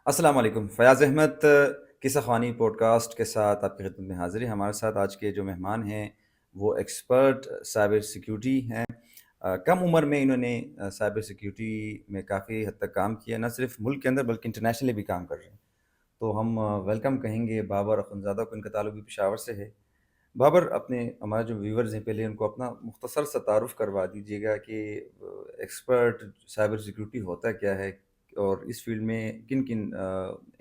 अस्सलाम वालेकुम। फ़याज़ अहमद किस्सा ख़वानी पॉडकास्ट के साथ आपकी खिदमत में हाज़िर है। हमारे साथ आज के जो मेहमान हैं, वो एक्सपर्ट साइबर सिक्योरिटी हैं। कम उम्र में इन्होंने साइबर सिक्योरिटी में काफ़ी हद तक काम किया, ना सिर्फ़ मुल्क के अंदर बल्कि इंटरनेशनली भी काम कर रहे हैं। तो हम वेलकम कहेंगे बाबर अख़ुंज़ादा को, इनका ताल्लुक भी पेशावर से है। बाबर, अपने हमारे जो व्यूअर्स हैं, पहले उनको अपना मुख्तसर सा तारुफ़ करवा दीजिएगा कि एक्सपर्ट साइबर सिक्योरिटी होता क्या है और इस फील्ड में किन-किन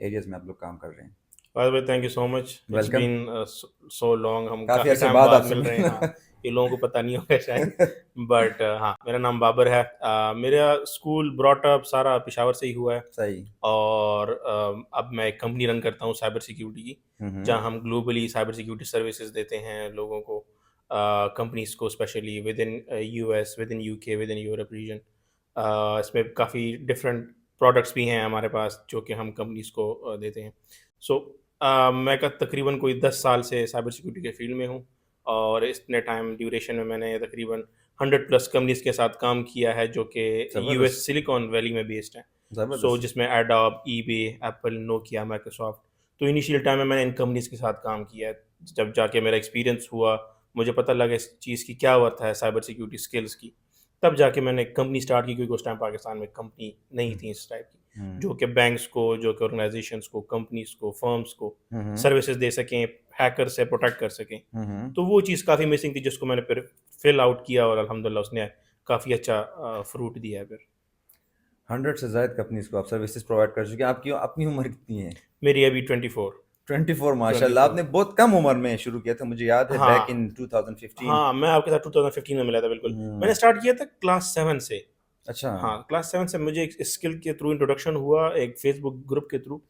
एरियाज़ में आप लोग काम कर रहे हैं? By the way, thank you so much. It's welcome. Been so long, हम काफ़ी काफ़ी अरसे टाइम बाद बाद आपसे मिल रहे हैं। हाँ, मिलना। ये लोगों को पता नहीं होगा शायद। बट हाँ, मेरा नाम बाबर है। मेरा स्कूल ब्रॉट अप सारा पेशावर से ही हुआ है। सही। और अब मैं एक कंपनी रन करता हूँ साइबर सिक्योरिटी की, हुँ, हुँ। जहाँ हम ग्लोबली साइबर सिक्योरिटी सर्विसेज देते हैं लोगों को, कंपनीज़ को, specially with in US, with in UK, with in Europe region. इसमें काफ़ी डिफरेंट प्रोडक्ट्स भी हैं हमारे पास जो कि हम कंपनीज़ को देते हैं। सो मैं तकरीबन कोई 10 साल से साइबर सिक्योरिटी के फील्ड में हूँ, और इतने टाइम ड्यूरेशन में मैंने तकरीबन 100 प्लस कंपनीज़ के साथ काम किया है जो कि यूएस ज़बरदस्त, सिलिकॉन वैली में बेस्ड हैं। सो ज़बरदस्त। जिसमें adobe, eBay, Apple, Nokia, Microsoft. तो इनिशियल टाइम में मैंने इन कंपनीज़ के साथ काम किया है। जब जाके मेरा एक्सपीरियंस हुआ, मुझे पता लगा इस चीज़ की क्या वर्थ है साइबर सिक्योरिटी स्किल्स की। तब जाके मैंने एक कंपनी स्टार्ट की, क्योंकि उस टाइम पाकिस्तान में कंपनी नहीं हुँ, थी इस टाइप की, हुँ। जो कि बैंक्स को, जो कि ऑर्गेनाइज़ेशंस को, कंपनीज़ को, फर्म्स को हुँ, हुँ। सर्विसेज़ दे सकें, हैकर से प्रोटेक्ट कर सकें। हुँ, हुँ। तो वो चीज़ काफ़ी मिसिंग थी, जिसको मैंने फिर फिल आउट किया, और अल्हम्दुलिल्लाह उसने काफ़ी अच्छा फ्रूट दिया है फिर। 100 से ज़ायद कंपनीज़ को आप सर्विसेज़ प्रोवाइड कर चुके हैं। आपकी अपनी उम्र कितनी है? मेरी अभी 24। 24, माशाल्लाह, 24। आपने बहुत कम उम्र में शुरू किया था, मुझे याद है बैक हाँ। इन 2015। हाँ, मैं आपके साथ 2015 में मिला था, बिल्कुल। मैंने हुँ, स्टार्ट किया था क्लास 7 से। अच्छा। हाँ, क्लास 7 से मुझे एक स्किल के थ्रू इंट्रोडक्शन हुआ, एक फ़ेसबुक ग्रुप के थ्रू,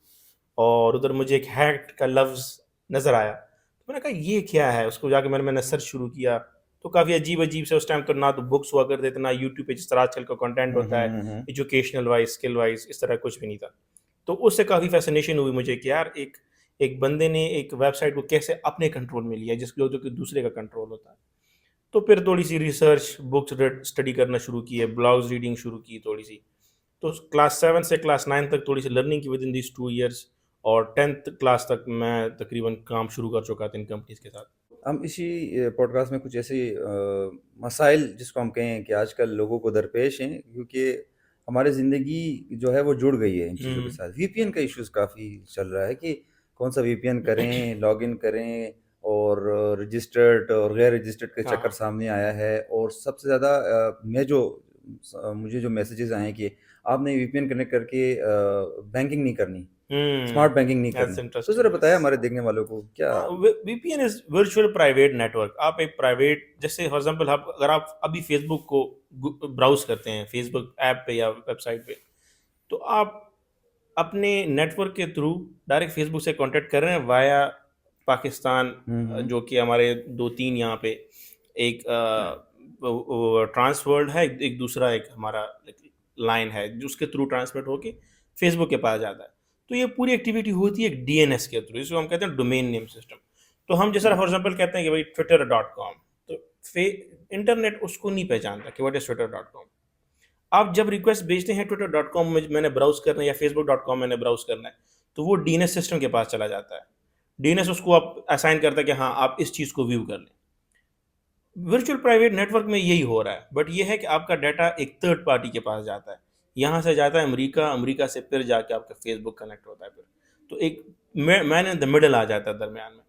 और उधर मुझे एक हैक का लफ्ज़ नज़र आया। तो मैंने कहा ये क्या है? उसको जाके मैंने सर्च शुरू किया, तो काफ़ी अजीब-अजीब से, उस टाइम तो ना तो बुक्स हुआ करते थे, ना यूट्यूब पे जिस तरह आजकल का कंटेंट हुँ, होता हुँ, है, हुँ, हुँ। एजुकेशनल वाइज़, स्किल वाइज़, इस तरह कुछ भी नहीं था। तो उससे काफ़ी फ़ैसिनेशन हुई मुझे कि यार, एक एक बंदे ने एक वेबसाइट को कैसे अपने कंट्रोल में लिया, जिस जो कि दूसरे का कंट्रोल होता है। तो फिर थोड़ी-सी रिसर्च, बुक्स रेड स्टडी करना शुरू किए, ब्लॉग्स रीडिंग शुरू की थोड़ी-सी। तो क्लास 7 से क्लास 9 तक थोड़ी-सी लर्निंग की विद इन दीज़ 2 इयर्स, और 10th क्लास तक मैं तकरीबन काम शुरू कर चुका था इन कंपनीज़ के साथ। हम इसी पॉडकास्ट में कुछ ऐसे मसाइल जिसको हम कहें कि आजकल लोगों को दरपेश हैं, क्योंकि हमारी ज़िंदगी जो है वो जुड़ गई है इन चीज़ों के हुँ। साथ। वीपीएन का इश्यूज़ काफ़ी चल रहा है कि कौन सा वीपीएन करें, लॉगिन करें, और रजिस्टर्ड और गैर रजिस्टर्ड का चक्कर हाँ। सामने आया है। और सबसे ज़्यादा मुझे जो मैसेजेस आए हैं कि आपने वीपीएन कनेक्ट करके बैंकिंग नहीं करनी, स्मार्ट बैंकिंग नहीं करनी। दैट्स तो ज़रा इंटरेस्टिंग, बताएँ यस। हमारे देखने वालों को क्या। हाँ, VPN is virtual private network. आप एक प्राइवेट, जैसे फॉर एग्ज़ाम्पल, आप अगर आप अभी फ़ेसबुक को ब्राउज़ करते हैं, फ़ेसबुक ऐप पे या वेबसाइट पे, तो आप अपने नेटवर्क के थ्रू डायरेक्ट फ़ेसबुक से कॉन्टैक्ट कर रहे हैं वाया पाकिस्तान, हुँ, हुँ। जो कि हमारे 2-3 यहाँ पे एक वो ट्रांसवर्ल्ड है, एक दूसरा एक हमारा लाइन है, जिसके थ्रू ट्रांसमिट होके फ़ेसबुक के पास जाता है। तो ये पूरी एक्टिविटी होती है एक डीएनएस के थ्रू, जिसको हम कहते हैं डोमेन नेम सिस्टम। तो हम जैसा फॉर एग्ज़ाम्पल कहते हैं कि भाई twitter.com, तो फे इंटरनेट उसको नहीं पहचानता कि व्हाट इज़ twitter.com। आप जब रिक्वेस्ट भेजते हैं twitter.com में मैंने ब्राउज़ करना है, या facebook.com मैंने ब्राउज़ करना है, तो वो डीएनएस सिस्टम के पास चला जाता है। डीएनएस उसको आप असाइन करता है कि हाँ, आप इस चीज़ को व्यू कर लें। वर्चुअल प्राइवेट नेटवर्क में यही हो रहा है, बट ये है कि आपका डाटा एक थर्ड पार्टी के पास जाता है। यहाँ से जाता है अमेरिका, अमेरिका से फिर जाके आपका फेसबुक कनेक्ट होता है फिर। तो एक मैन इन द मिडल आ जाता है दरमियान में।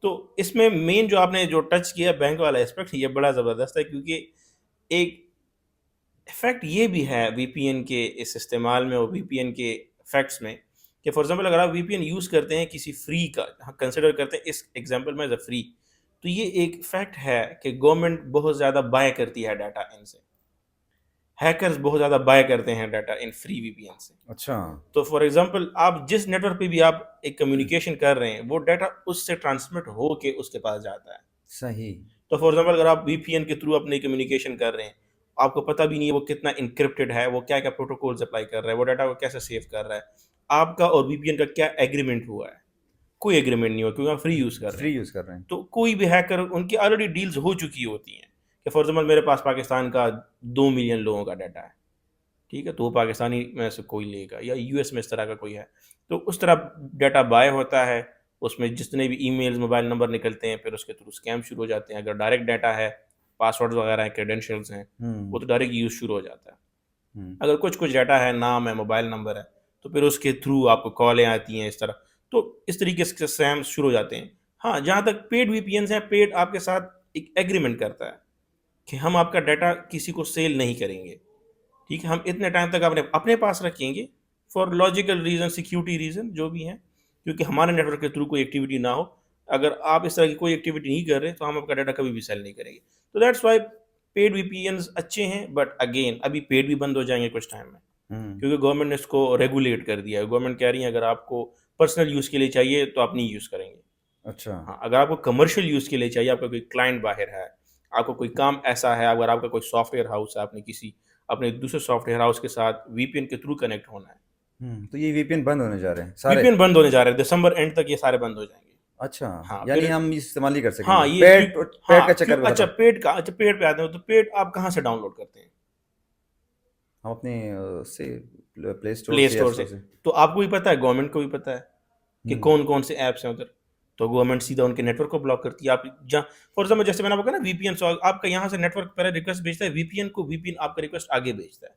तो इसमें मेन जो आपने जो टच किया बैंक वाला एस्पेक्ट, ये बड़ा ज़बरदस्त है, क्योंकि एक इफ़ेक्ट ये भी है वीपीएन के इस इस्तेमाल में, और वीपीएन के इफ़ेक्ट्स में, कि फॉर एग्ज़ाम्पल अगर आप वीपीएन यूज़ करते हैं किसी फ्री का, हाँ, कंसिडर करते हैं इस एग्ज़ाम्पल में एज़ अ फ्री, तो ये एक फैक्ट है कि गवर्नमेंट बहुत ज़्यादा बाय करती है डाटा इनसे। हैकर्स बहुत ज़्यादा बाय करते हैं डाटा इन फ्री वीपीएन से। अच्छा। तो फॉर एग्ज़ाम्पल, आप जिस नेटवर्क पे भी आप एक कम्युनिकेशन कर रहे हैं, वो डाटा उससे ट्रांसमिट होके उसके पास जाता है। सही। तो फॉर एग्ज़ाम्पल, अगर आप वीपीएन के थ्रू अपनी कम्युनिकेशन कर रहे हैं, आपको पता भी नहीं है वो कितना एन्क्रिप्टेड है, वो क्या-क्या प्रोटोकॉल्स अप्लाई कर रहा है, वो डाटा को कैसे सेव कर रहा है। आपका और वीपीएन का क्या एग्रीमेंट हुआ है? कोई एग्रीमेंट नहीं हुआ, क्योंकि आप फ्री यूज़ कर रहे फ्री हैं। यूज़ कर रहे हैं। तो कोई भी हैकर, उनकी ऑलरेडी डील्स हो चुकी होती हैं, कि फॉर एग्ज़ाम्पल मेरे पास पाकिस्तान का 2 मिलियन लोगों का डाटा है। ठीक है, तो वो पाकिस्तानी में से कोई लेगा या यूएस में इस तरह का कोई है, तो उस तरह डाटा बाय होता है। उसमें जितने भी ईमेल्स, मोबाइल नंबर निकलते हैं, फिर उसके थ्रू स्कैम शुरू हो जाते हैं। अगर डायरेक्ट डाटा है, पासवर्ड्स वगैरह हैं, क्रेडेंशियल्स हैं, वो हम्म। तो डायरेक्ट यूज़ शुरू हो जाता है। हम्म। अगर कुछ कुछ डाटा है, नाम है, मोबाइल नंबर है, तो फिर उसके थ्रू आपको कॉलें आती हैं इस तरह। तो इस तरीके से स्कैम शुरू हो जाते हैं। हाँ, जहाँ तक पेड वीपीएन है, पेड आपके साथ एक एग्रीमेंट करता है कि हम आपका डाटा किसी को सेल नहीं करेंगे। ठीक है, हम इतने टाइम तक अपने अपने पास रखेंगे, for logical reason, security reason, जो भी हैं, क्योंकि हमारे नेटवर्क के थ्रू कोई एक्टिविटी ना हो। अगर आप इस तरह की कोई एक्टिविटी नहीं कर रहे, तो हम आपका डाटा कभी भी सेल नहीं करेंगे। तो दैट्स वाई पेड वीपीएन्स अच्छे हैं, बट अगेन अभी पेड भी बंद हो जाएंगे कुछ टाइम में, हम्म। क्योंकि गवर्नमेंट ने इसको रेगुलेट कर दिया है। गवर्नमेंट कह रही है अगर आपको पर्सनल यूज़ के लिए चाहिए तो आप नहीं यूज़ करेंगे। अच्छा। हाँ, अगर आपको कमर्शियल यूज़ के लिए चाहिए, आपका कोई क्लाइंट बाहर है, आपको कोई काम ऐसा है, अगर आपका कोई सॉफ्टवेयर हाउस है, आपने किसी अपने दूसरे सॉफ्टवेयर हाउस के साथ वीपीएन के थ्रू कनेक्ट होना है। तो ये वीपीएन बंद होने जा रहे हैं सारे? वीपीएन बंद होने जा रहे हैं, दिसंबर एंड तक ये सारे बंद हो जाएंगे। अच्छा, हाँ, यानी फिर हम इस्तेमाल नहीं कर हाँ, सकेंगे, ये क्यों, पेड पेड का हाँ, क्यों, चक्कर भी अच्छा खत्म। पेड का, अच्छा पेड पे आते हैं, तो पेड आप कहाँ से डाउनलोड करते हैं? हम अपने से प्ले स्टोर प्ले से, ऐप स्टोर से। स्टोर से। तो आपको भी पता है, गवर्नमेंट को भी पता है कि हम्म। कौन कौन से ऐप्स हैं उधर। तो गवर्नमेंट सीधा उनके नेटवर्क को ब्लॉक करती है। आप जहाँ, फॉर एग्जाम्पल जैसे मैंने आपको कहा ना, वीपीएन, सो आपका यहाँ से नेटवर्क पहले रिक्वेस्ट भेजता है वीपीएन को, वीपीएन आपका रिक्वेस्ट आगे भेजता है।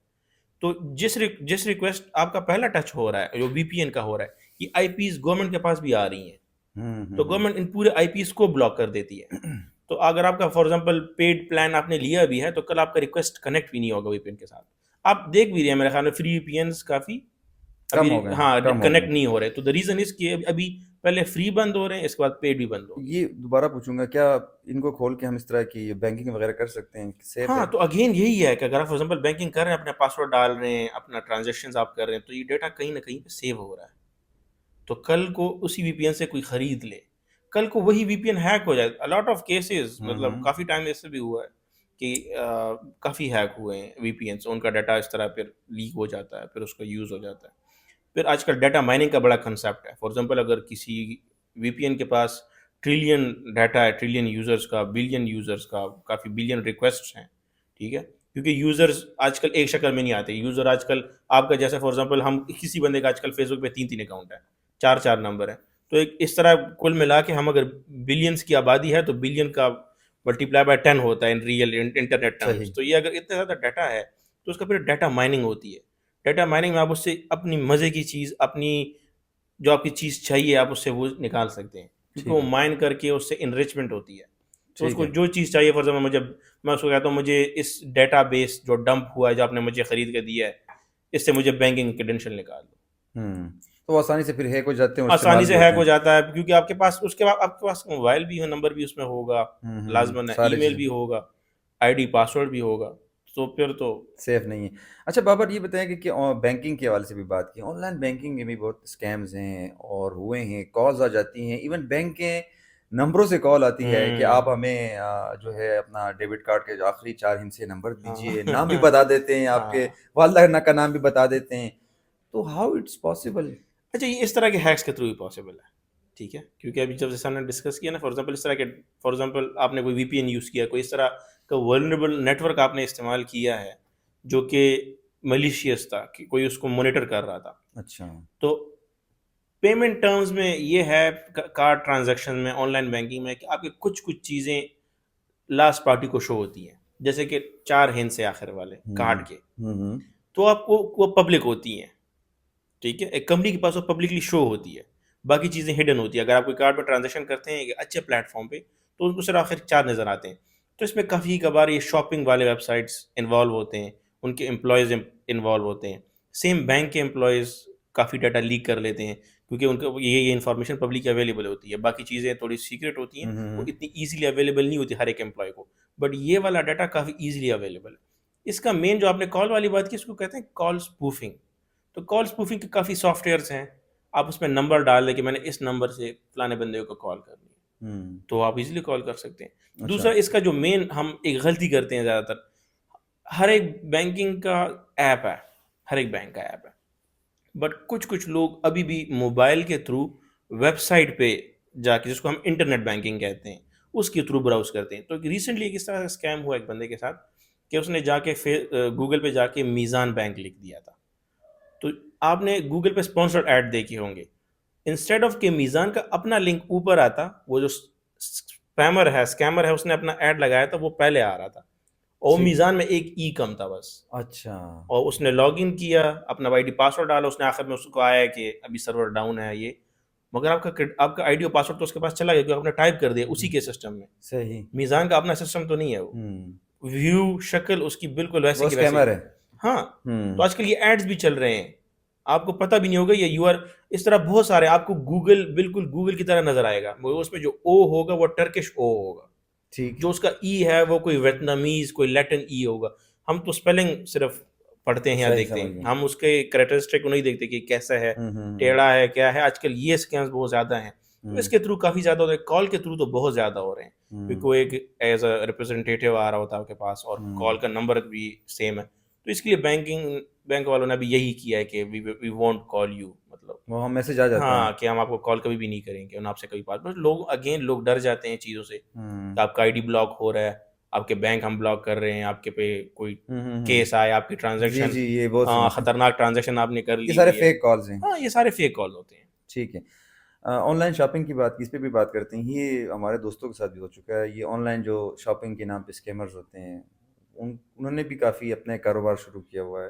तो जिस रिक्वेस्ट आपका पहला टच हो रहा है, जो वीपीएन का हो रहा है, ये आईपीज गवर्नमेंट के पास भी आ रही हैं। तो हम्म। गवर्नमेंट इन पूरे आईपीज को ब्लॉक कर देती है। तो अगर आपका फॉर एग्जांपल पेड प्लान आपने लिया भी है, तो कल आपका रिक्वेस्ट कनेक्ट भी नहीं होगा वीपीएन के साथ। आप देख भी रहे हैं मेरे ख्याल में, फ्री वीपीएन काफ़ी कम अभी, हो गए हैं, हाँ, कम हो गए कनेक्ट हैं। नहीं हो रहे। तो द रीज़न इज़ कि अभी पहले फ्री बंद हो रहे हैं, इसके बाद पेड भी बंद होंगे। ये दोबारा पूछूंगा, क्या इनको खोल के हम इस तरह की बैंकिंग वगैरह कर सकते हैं? सेफ हाँ, है? तो अगेन यही है कि अगर आप फॉर एग्जांपल बैंकिंग कर रहे हैं, अपना पासवर्ड डाल रहे हैं, अपना ट्रांजैक्शंस आप कर रहे हैं, तो ये डेटा कहीं ना कहीं पे सेव हो रहा है। तो कल को उसी वीपीएन से कोई खरीद ले, कल को वही वीपीएन हैक हो जाए। अ लॉट ऑफ केसेस, मतलब हम्म। काफ़ी टाइम ऐसे भी हुआ है कि काफ़ी हैक हुए हैं वीपीएन से, उनका डाटा इस तरह फिर लीक हो जाता है, फिर उसका यूज़ हो जाता है। फिर आजकल डाटा माइनिंग का बड़ा कंसेप्ट है। फॉर एग्जांपल अगर किसी वीपीएन के पास ट्रिलियन डाटा है, ट्रिलियन यूज़र्स का, बिलियन यूज़र्स का, काफ़ी बिलियन रिक्वेस्ट्स हैं, ठीक है? क्योंकि यूज़र्स आजकल एक शक्ल में नहीं आते। यूज़र आजकल आपका जैसे, फॉर एग्जांपल हम किसी बंदे का आजकल फेसबुक पे 3-3 अकाउंट है, 4-4 नंबर है। तो एक इस तरह कुल मिला के हम अगर बिलियंस की आबादी है, तो बिलियन का मल्टीप्लाई बाय 10 होता है इन रियल इंटरनेट टर्म्स। सही। तो ये अगर इतना ज़्यादा डाटा है, तो उसका फिर डाटा माइनिंग होती है। डाटा माइनिंग में आप उससे अपनी मज़े की चीज़, अपनी जो आपकी चीज़ चाहिए, आप उससे वो निकाल सकते हैं, क्योंकि ठीक वो है। माइन करके उससे इनरिचमेंट होती है। तो ठीक उसको है। जो चीज़ चाहिए, फॉर एग्जाम्पल मुझे, मैं उसको कहता हूँ मुझे इस डेटाबेस जो डंप हुआ है, जो आपने मुझे खरीद के दिया है, इससे मुझे बैंकिंग क्रेडेंशियल निकाल दो। तो वो आसानी से फिर हैक हो जाते हैं और आसानी इस्तेमाल से भी हैक होते हो हैं। जाता है, क्योंकि आपके पास उसके बाद आपके पास मोबाइल भी है, नंबर भी उसमें होगा, लाजमन है, सारी ईमेल चीज़ें भी होगा, आईडी पासवर्ड भी होगा। तो फिर तो सेफ नहीं है। अच्छा बाबर, ये बताएं कि बैंकिंग के हवाले से भी बात की, ऑनलाइन बैंकिंग में भी बहुत स्कैम्स हैं और हुए हैं, कॉल्स आ जाती हैं, इवन बैंक के नंबरों से कॉल आती है कि आप हुँ, हमें जो है अपना डेबिट कार्ड के जो आखिरी 4 हिस्से नंबर हाँ। दीजिए, नाम भी बता देते हैं, आपके हाँ। वालदा का नाम भी बता देते हैं। तो हाउ इट्स पॉसिबल? अच्छा, ये इस तरह के हैक्स के थ्रू ही पॉसिबल है, ठीक है? क्योंकि अभी जब जैसे हमने डिस्कस किया ना, फॉर एग्जांपल इस तरह के, फॉर एग्जांपल आपने कोई वीपीएन यूज़ किया, कोई इस तरह का वल्नरेबल नेटवर्क आपने इस्तेमाल किया है, जो कि मैलिशियस था, कि कोई उसको मॉनिटर कर रहा था। अच्छा। तो पेमेंट टर्म्स में ये है, कार्ड ट्रांजैक्शन में, ऑनलाइन बैंकिंग में, कि आपकी कुछ-कुछ चीज़ें लास्ट पार्टी को शो होती हैं। जैसे कि 4 हिंट्स है आखिर वाले हम्म। कार्ड के, हम्म। तो आपको वो पब्लिक होती हैं। ठीक है? एक कंपनी के पास वो पब्लिकली शो होती है, बाकी चीज़ें हिडन होती है। अगर आप कोई कार्ड पे ट्रांज़ैक्शन करते हैं एक अच्छे प्लेटफ़ॉर्म पे, तो उनको सिर्फ़ आखिर 4 नज़र आते हैं। तो इसमें काफ़ी कभार ये शॉपिंग वाले वेबसाइट्स इन्वॉल्व होते हैं, उनके एम्प्लॉइज़ इन्वॉल्व होते हैं। सेम बैंक के एम्प्लॉइज़ काफ़ी डाटा लीक कर लेते हैं, क्योंकि उनको ये इन्फॉर्मेशन पब्लिक अवेलेबल होती है। बाकी चीज़ें थोड़ी सीक्रेट होती हैं, वो हम्म। इतनी ईज़िली अवेलेबल नहीं होती हर एक एम्प्लॉयी को। बट ये वाला डाटा काफ़ी ईज़िली अवेलेबल है। इसका मेन, जो आपने कॉल वाली बात की, इसको कहते हैं कॉल स्पूफिंग। तो कॉल स्पूफिंग के काफ़ी सॉफ्टवेयर्स हैं। आप उसमें नंबर डाल दें कि मैंने इस नंबर से फलाने बंदे को कॉल करनी है, हम्म। तो आप इज़िली कॉल कर सकते हैं। अच्छा। दूसरा, इसका जो मेन हम एक गलती करते हैं ज़्यादातर, हर एक बैंकिंग का ऐप है, हर एक बैंक का ऐप है। बट कुछ-कुछ लोग अभी भी मोबाइल के थ्रू वेबसाइट पे जाके, जिसको हम इंटरनेट बैंकिंग कहते हैं, उसके थ्रू ब्राउज़ करते हैं। तो रिसेंटली एक इस तरह का स्कैम हुआ एक बंदे के साथ, कि उसने जाके गूगल पे जाके मीज़ान बैंक लिख दिया था। तो आपने गूगल पे स्पॉन्सर्ड ऐड देखे होंगे, इंस्टेड ऑफ के मीज़ान का अपना लिंक ऊपर आता, वो जो स्कैमर है उसने अपना ऐड लगाया था वो पहले आ रहा था, और ठीक। मीज़ान में एक ई कम था बस। अच्छा। और उसने लॉगिन किया, अपना आईडी पासवर्ड डाला, उसने आखिर में उसको आया कि अभी सर्वर डाउन है ये, मगर आपका आईडी और पासवर्ड तो उसके पास चला गया क्योंकि आपने टाइप कर दिया उसी के सिस्टम में। सही। मीज़ान का अपना सिस्टम तो नहीं है वो, व्यू शक्ल उसकी बिल्कुल वैसे वो की वैसे स्कैमर ही। है। हाँ, तो आजकल ये एड्स भी चल रहे हैं, आपको पता भी नहीं होगा ये यूआर, इस तरह बहुत सारे आपको गूगल बिल्कुल गूगल की तरह नजर आएगा, मगर उसमें जो ओ होगा वो टर्किश ओ होगा, ठीक। जो उसका ई है वो कोई वियतनामीज कोई लैटिन ई होगा। हम तो स्पेलिंग सिर्फ पढ़ते हैं या सही देखते समझ हैं, गया। हम उसके कैरेक्टरिस्टिक को नहीं देखते कि कैसा है, हम्म। टेढ़ा है, क्या है। आजकल ये स्कैम्स बहुत ज़्यादा हैं, तो इसके थ्रू काफ़ी ज़्यादा हो रहे हैं, कॉल के थ्रू तो बहुत ज़्यादा हो रहे हैं, क्योंकि वो एक एज अ रिप्रेजेंटेटिव आ रहा होता है आपके पास और कॉल का नंबर भी सेम है। तो इसके लिए बैंक वालों ने भी यही किया है कि वी वॉन्ट कॉल यू, मतलब वो हम मैसेज आ जाता है। हाँ, कि हम आपको कॉल कभी भी नहीं करेंगे और ना आपसे कभी बात, बस लोग डर जाते हैं चीज़ों से कि आपका आईडी ब्लॉक हो रहा है, आपके बैंक हम ब्लॉक कर रहे हैं, आपके पे कोई केस आए, आपकी जी ट्रांजैक्शन जी, ये बहुत सुना है। खतरनाक ट्रांजैक्शन आपने कर ये ली सारे हुई है। फेक कॉल्स हैं। हाँ, ये सारे फेक कॉल होते हैं। ठीक है। ऑनलाइन शॉपिंग की बात की, इस पे भी बात करते हैं। ये हमारे दोस्तों के साथ भी हो चुका है। ये ऑनलाइन जो शॉपिंग के नाम पे स्कैमर्स होते हैं, उन्होंने भी काफ़ी अपने कारोबार शुरू किया हुआ है।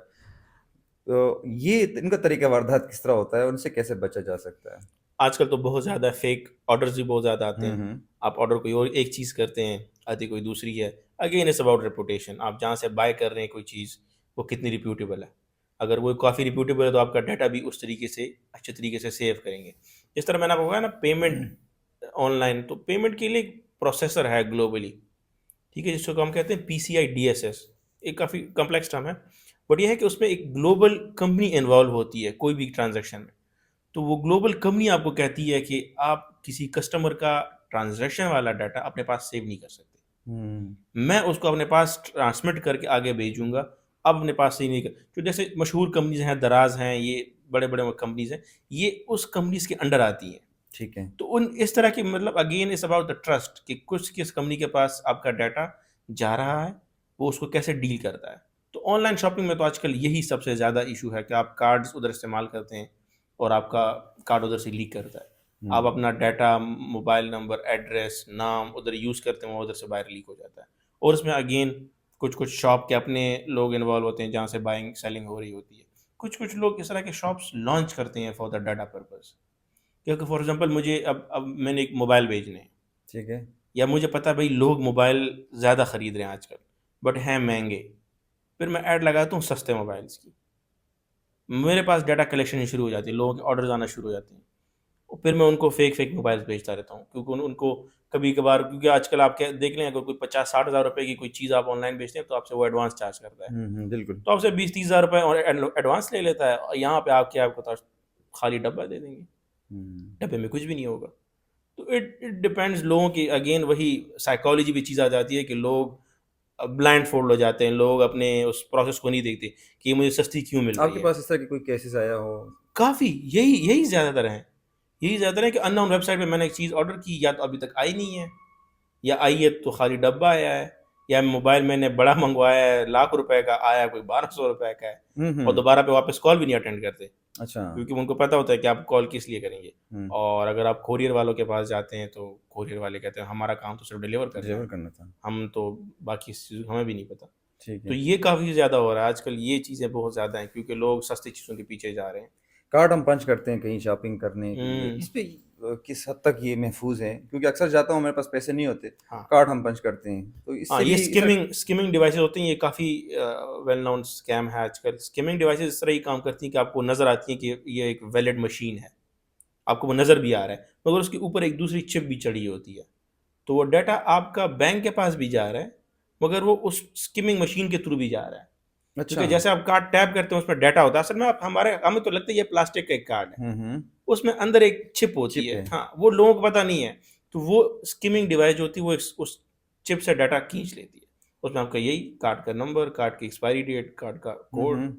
तो ये इनका तरीका वारदात किस तरह होता है, उनसे कैसे बचा जा सकता है? आजकल तो बहुत ज़्यादा फेक ऑर्डर्स भी बहुत ज़्यादा आते हैं। हम्म। आप ऑर्डर कोई और एक चीज़ करते हैं, आती कोई दूसरी है। अगेन इट्स अबाउट रेपुटेशन, आप जहाँ से बाय कर रहे हैं कोई चीज़, वो कितनी रिप्यूटेबल है। अगर वो काफ़ी रिप्यूटेबल है तो आपका डाटा भी उस तरीके से अच्छे तरीके से सेव करेंगे। जिस तरह मैंने आपको कहा ना, पेमेंट ऑनलाइन, तो पेमेंट के लिए एक प्रोसेसर है ग्लोबली, ठीक है, जिसको हम कहते हैं पीसीआई डीएसएस। एक काफ़ी कॉम्प्लेक्स टर्म है, बट यह है कि उसमें एक ग्लोबल कंपनी इन्वॉल्व होती है कोई भी ट्रांजैक्शन में। तो वो ग्लोबल कंपनी आपको कहती है कि आप किसी कस्टमर का ट्रांजैक्शन वाला डाटा अपने पास सेव नहीं कर सकते, मैं उसको अपने पास ट्रांसमिट करके आगे भेजूंगा, अब अपने पास से ही नहीं कर। जो जैसे मशहूर कंपनीज हैं, दराज हैं, ये बड़े बड़े कंपनीज हैं, ये उस कंपनीज के अंडर आती हैं। ठीक है। तो उन इस तरह की, मतलब अगेन इस अबाउट द ट्रस्ट कि कुछ किस कंपनी के पास आपका डाटा जा रहा है, वो उसको कैसे डील करता है। तो ऑनलाइन शॉपिंग में तो आजकल यही सबसे ज़्यादा इशू है कि आप कार्ड्स उधर इस्तेमाल करते हैं और आपका कार्ड उधर से लीक करता है। आप अपना डाटा, मोबाइल नंबर, एड्रेस, नाम उधर यूज़ करते हैं, वो उधर से बाहर लीक हो जाता है। और उसमें अगेन कुछ कुछ शॉप के अपने लोग इन्वॉल्व होते हैं जहाँ से बाइंग सेलिंग हो रही होती है। कुछ कुछ लोग इस तरह के शॉप्स लॉन्च करते हैं फॉर द डाटा पर्पज़, क्योंकि फॉर एग्जांपल मुझे अब मैंने एक मोबाइल बेचने हैं, ठीक है। या मुझे पता है भाई लोग मोबाइल ज़्यादा ख़रीद रहे हैं आजकल, बट हैं महंगे, फिर मैं ऐड लगाता हूँ सस्ते मोबाइल्स की, मेरे पास डाटा कलेक्शन शुरू हो जाती है, लोगों के ऑर्डर्स आना शुरू हो जाते हैं, और फिर मैं उनको फेक मोबाइल्स बेचता रहता हूँ, क्योंकि उनको कभी कभार, क्योंकि आजकल आप क्या देख लें, अगर कोई 50-60 हज़ार रुपये की कोई चीज़ आप ऑनलाइन बेचते हैं तो आपसे वो एडवांस चार्ज करता है, बिल्कुल। तो आपसे 20-30 हज़ार रुपये और एडवांस ले लेता है, और यहाँ पे आके आपको तो खाली डब्बा दे देंगे, डब्बे में कुछ भी नहीं होगा। तो इट डिपेंड्स लोगों की, अगेन वही साइकोलॉजी भी चीज़ आ जाती है कि लोग ब्लाइंड फोल्ड हो जाते हैं, लोग अपने उस प्रोसेस को नहीं देखते कि ये मुझे सस्ती क्यों मिल रही आपके है। पास इस तरह की कोई केसेस आया हो? काफ़ी यही यही ज़्यादातर हैं, यही ज़्यादातर है कि अननोन वेबसाइट पे मैंने एक चीज़ ऑर्डर की, या तो अभी तक आई नहीं है, या आई है तो खाली डब्बा आया है, या मोबाइल मैंने बड़ा मंगवाया है लाख रुपए का, आया कोई 1200 रुपए का है, और दोबारा पे वापस कॉल भी नहीं अटेंड करते, अच्छा। क्योंकि उनको पता होता है कि आप कॉल किस लिए करेंगे। हम्म। और अगर आप कोरियर वालों के पास जाते हैं तो कोरियर वाले कहते हैं हमारा काम तो सिर्फ डिलीवर करना डिलीवर है, करना था। हम तो बाकी इस चीज़ हमें भी नहीं पता। ठीक तो है। ये काफ़ी ज़्यादा हो रहा है आजकल, ये चीज़ें बहुत ज़्यादा हैं क्योंकि लोग सस्ती चीज़ों के पीछे जा रहे हैं। कार्ड हम पंच करते हैं कहीं शॉपिंग करने के लिए, इस पे किस हद तक ये महफूज है? क्योंकि अक्सर जाता हूँ, मेरे पास पैसे नहीं होते, हाँ, कार्ड हम पंच करते हैं, तो हाँ, इससे ये भी स्किमिंग डिवाइसेस होती हैं, ये काफ़ी वेल नोन स्कैम है आजकल। स्किमिंग डिवाइसेस इस तरह ही काम करती हैं कि आपको नज़र आती है कि ये एक वैलिड मशीन है, आपको वो नज़र भी आ रहा है, मगर उसके ऊपर एक दूसरी चिप भी चढ़ी होती है, तो वो डाटा आपका बैंक के पास भी जा रहा है, मगर वो उस स्किमिंग मशीन के थ्रू भी जा रहा है। अच्छा। क्योंकि जैसे आप कार्ड टैप करते हैं उसमें डाटा होता है, असल में आप हमें तो लगता है ये प्लास्टिक का एक कार्ड है, उसमें अंदर एक चिप होती चिप है, है। हाँ, वो लोगों को पता नहीं है। तो वो स्किमिंग डिवाइस जो होती है वो उस चिप से डाटा खींच लेती है, उसमें आपका यही कार्ड का नंबर, कार्ड की एक्सपायरी डेट, कार्ड का कोड,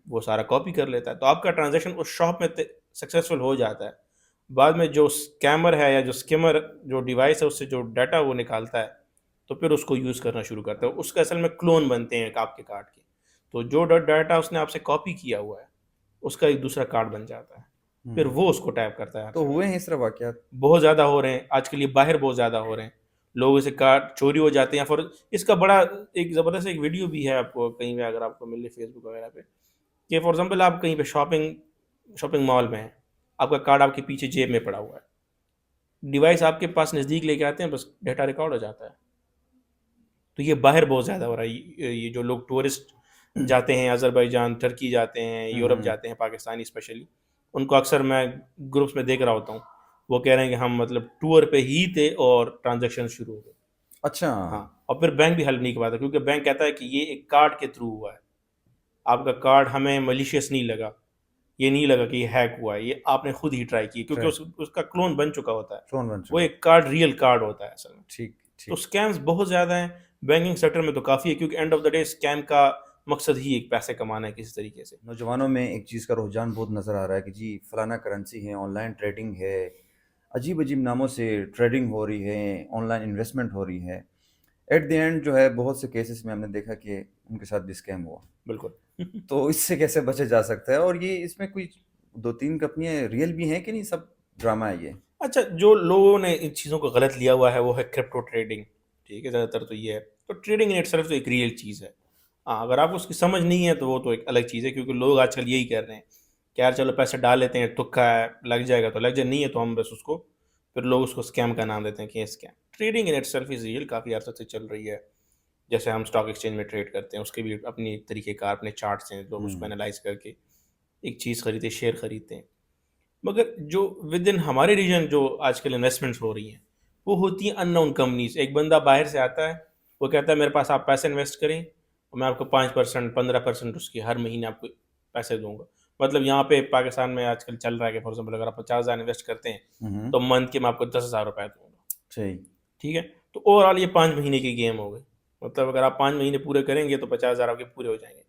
वो सारा कॉपी कर लेता है, तो आपका ट्रांजैक्शन उस शॉप में सक्सेसफुल हो जाता है। बाद में जो स्कैमर है या जो स्किमर जो डिवाइस है उससे जो डाटा वो निकालता है, तो फिर उसको यूज़ करना शुरू करता है। उसका असल में क्लोन बनते हैं आपके कार्ड के। तो जो डाटा उसने आपसे कॉपी किया हुआ है, उसका एक दूसरा कार्ड बन जाता है। फिर हुँ। वो उसको टैप करता है हर तो जगह। हुए हैं इस तरह वाक़यात? बहुत ज़्यादा हो रहे हैं, आजकल ये बाहर बहुत ज़्यादा हो रहे हैं। लोगों से कार्ड चोरी हो जाते हैं। फॉर इसका बड़ा एक ज़बरदस्त एक वीडियो भी है, आपको कहीं पे अगर आपको मिले फ़ेसबुक वगैरह पे, कि फॉर एग्ज़ाम्पल आप कहीं पे शॉपिंग शॉपिंग मॉल में हैं, आपका कार्ड आपके पीछे जेब में पड़ा हुआ है। डिवाइस आपके पास नज़दीक लेके आते हैं, बस डेटा रिकॉर्ड हो जाता है। तो ये बाहर बहुत ज़्यादा हो रहा है। ये जो लोग टूरिस्ट जाते हैं, अज़रबैजान, टर्की जाते हैं, हुँ, यूरोप हुँ। जाते हैं, पाकिस्तानी स्पेशली, उनको अक्सर मैं ग्रुप्स में देख रहा होता हूँ। वो कह रहे हैं कि हम मतलब टूर पे ही थे और ट्रांज़ैक्शन शुरू हो गए। अच्छा। हाँ, और फिर बैंक भी हेल्प नहीं करवाता, क्योंकि बैंक कहता है कि ये एक कार्ड के थ्रू हुआ है। आपका कार्ड हमें मलिशियस नहीं लगा। ये नहीं लगा कि ये हैक हुआ है, ये आपने खुद ही ट्राई की, क्योंकि राइट, उसका क्लोन बन चुका होता है। फ़ोन बन वो चुका। एक कार्ड रियल कार्ड होता है असल में। ठीक, तो ठीक। स्कैम्स बहुत ज़्यादा हैं। बैंकिंग सेक्टर में तो काफ़ी है, क्योंकि end of the day scam का मकसद ही एक पैसे कमाना है किसी तरीके से। नौजवानों में एक चीज़ का रुझान बहुत नज़र आ रहा है कि जी फलाना करेंसी है, ऑनलाइन ट्रेडिंग है, अजीब-अजीब नामों से ट्रेडिंग हो रही है, ऑनलाइन इन्वेस्टमेंट हो रही है। एट द एंड जो है बहुत से केसेस में हमने देखा कि उनके साथ भी स्कैम हुआ। बिल्कुल। तो इससे कैसे बचा जा सकता है? और ये इसमें कोई 2-3 कंपनियाँ रियल भी हैं कि नहीं सब ड्रामा है ये? अच्छा, जो लोगों ने इन चीज़ों को गलत लिया हुआ है, वो है क्रिप्टो ट्रेडिंग, ठीक है? ज़्यादातर तो ये है। तो ट्रेडिंग इन इटसेल्फ तो एक रियल चीज़ है। हाँ, अगर आपको उसकी समझ नहीं है, तो वो तो एक अलग चीज़ है, क्योंकि लोग आजकल यही कर रहे हैं कि यार चलो पैसे डाल लेते हैं, तुक्का है, लग जाएगा तो लग जाए, नहीं है तो हम बस उसको, फिर लोग उसको स्कैम का नाम देते हैं कि ये scam. Trading in itself is real, काफ़ी अरसे से चल रही है। जैसे हम स्टॉक एक्सचेंज में ट्रेड करते हैं, उसके भी अपनी एक तरीक़ेकार, अपने चार्ट्स हैं, लोग उसको हुँ, एनालाइज़ करके एक चीज़ खरीदते, शेयर खरीदते हैं। मगर जो विद इन हमारे रीजन जो आजकल इन्वेस्टमेंट्स हो रही हैं, वो होती हैं अननोन कंपनीज़। एक बंदा बाहर से आता है, वो कहता है मेरे पास आप पैसे इन्वेस्ट करें और मैं आपको 5% 15% उसके हर महीने आपको पैसे दूँगा। मतलब यहाँ पे पाकिस्तान में आजकल चल रहा है कि फॉर एग्ज़ाम्पल अगर आप 50,000 इन्वेस्ट करते हैं, हुँ, हुँ। तो मंथ के मैं आपको 10,000 रुपए दूँगा। सही। ठीक है? तो ओवरऑल ये 5 महीने की गेम हो गई। मतलब अगर आप 5 महीने पूरे करेंगे, तो 50,000 आपके पूरे हो जाएँगे।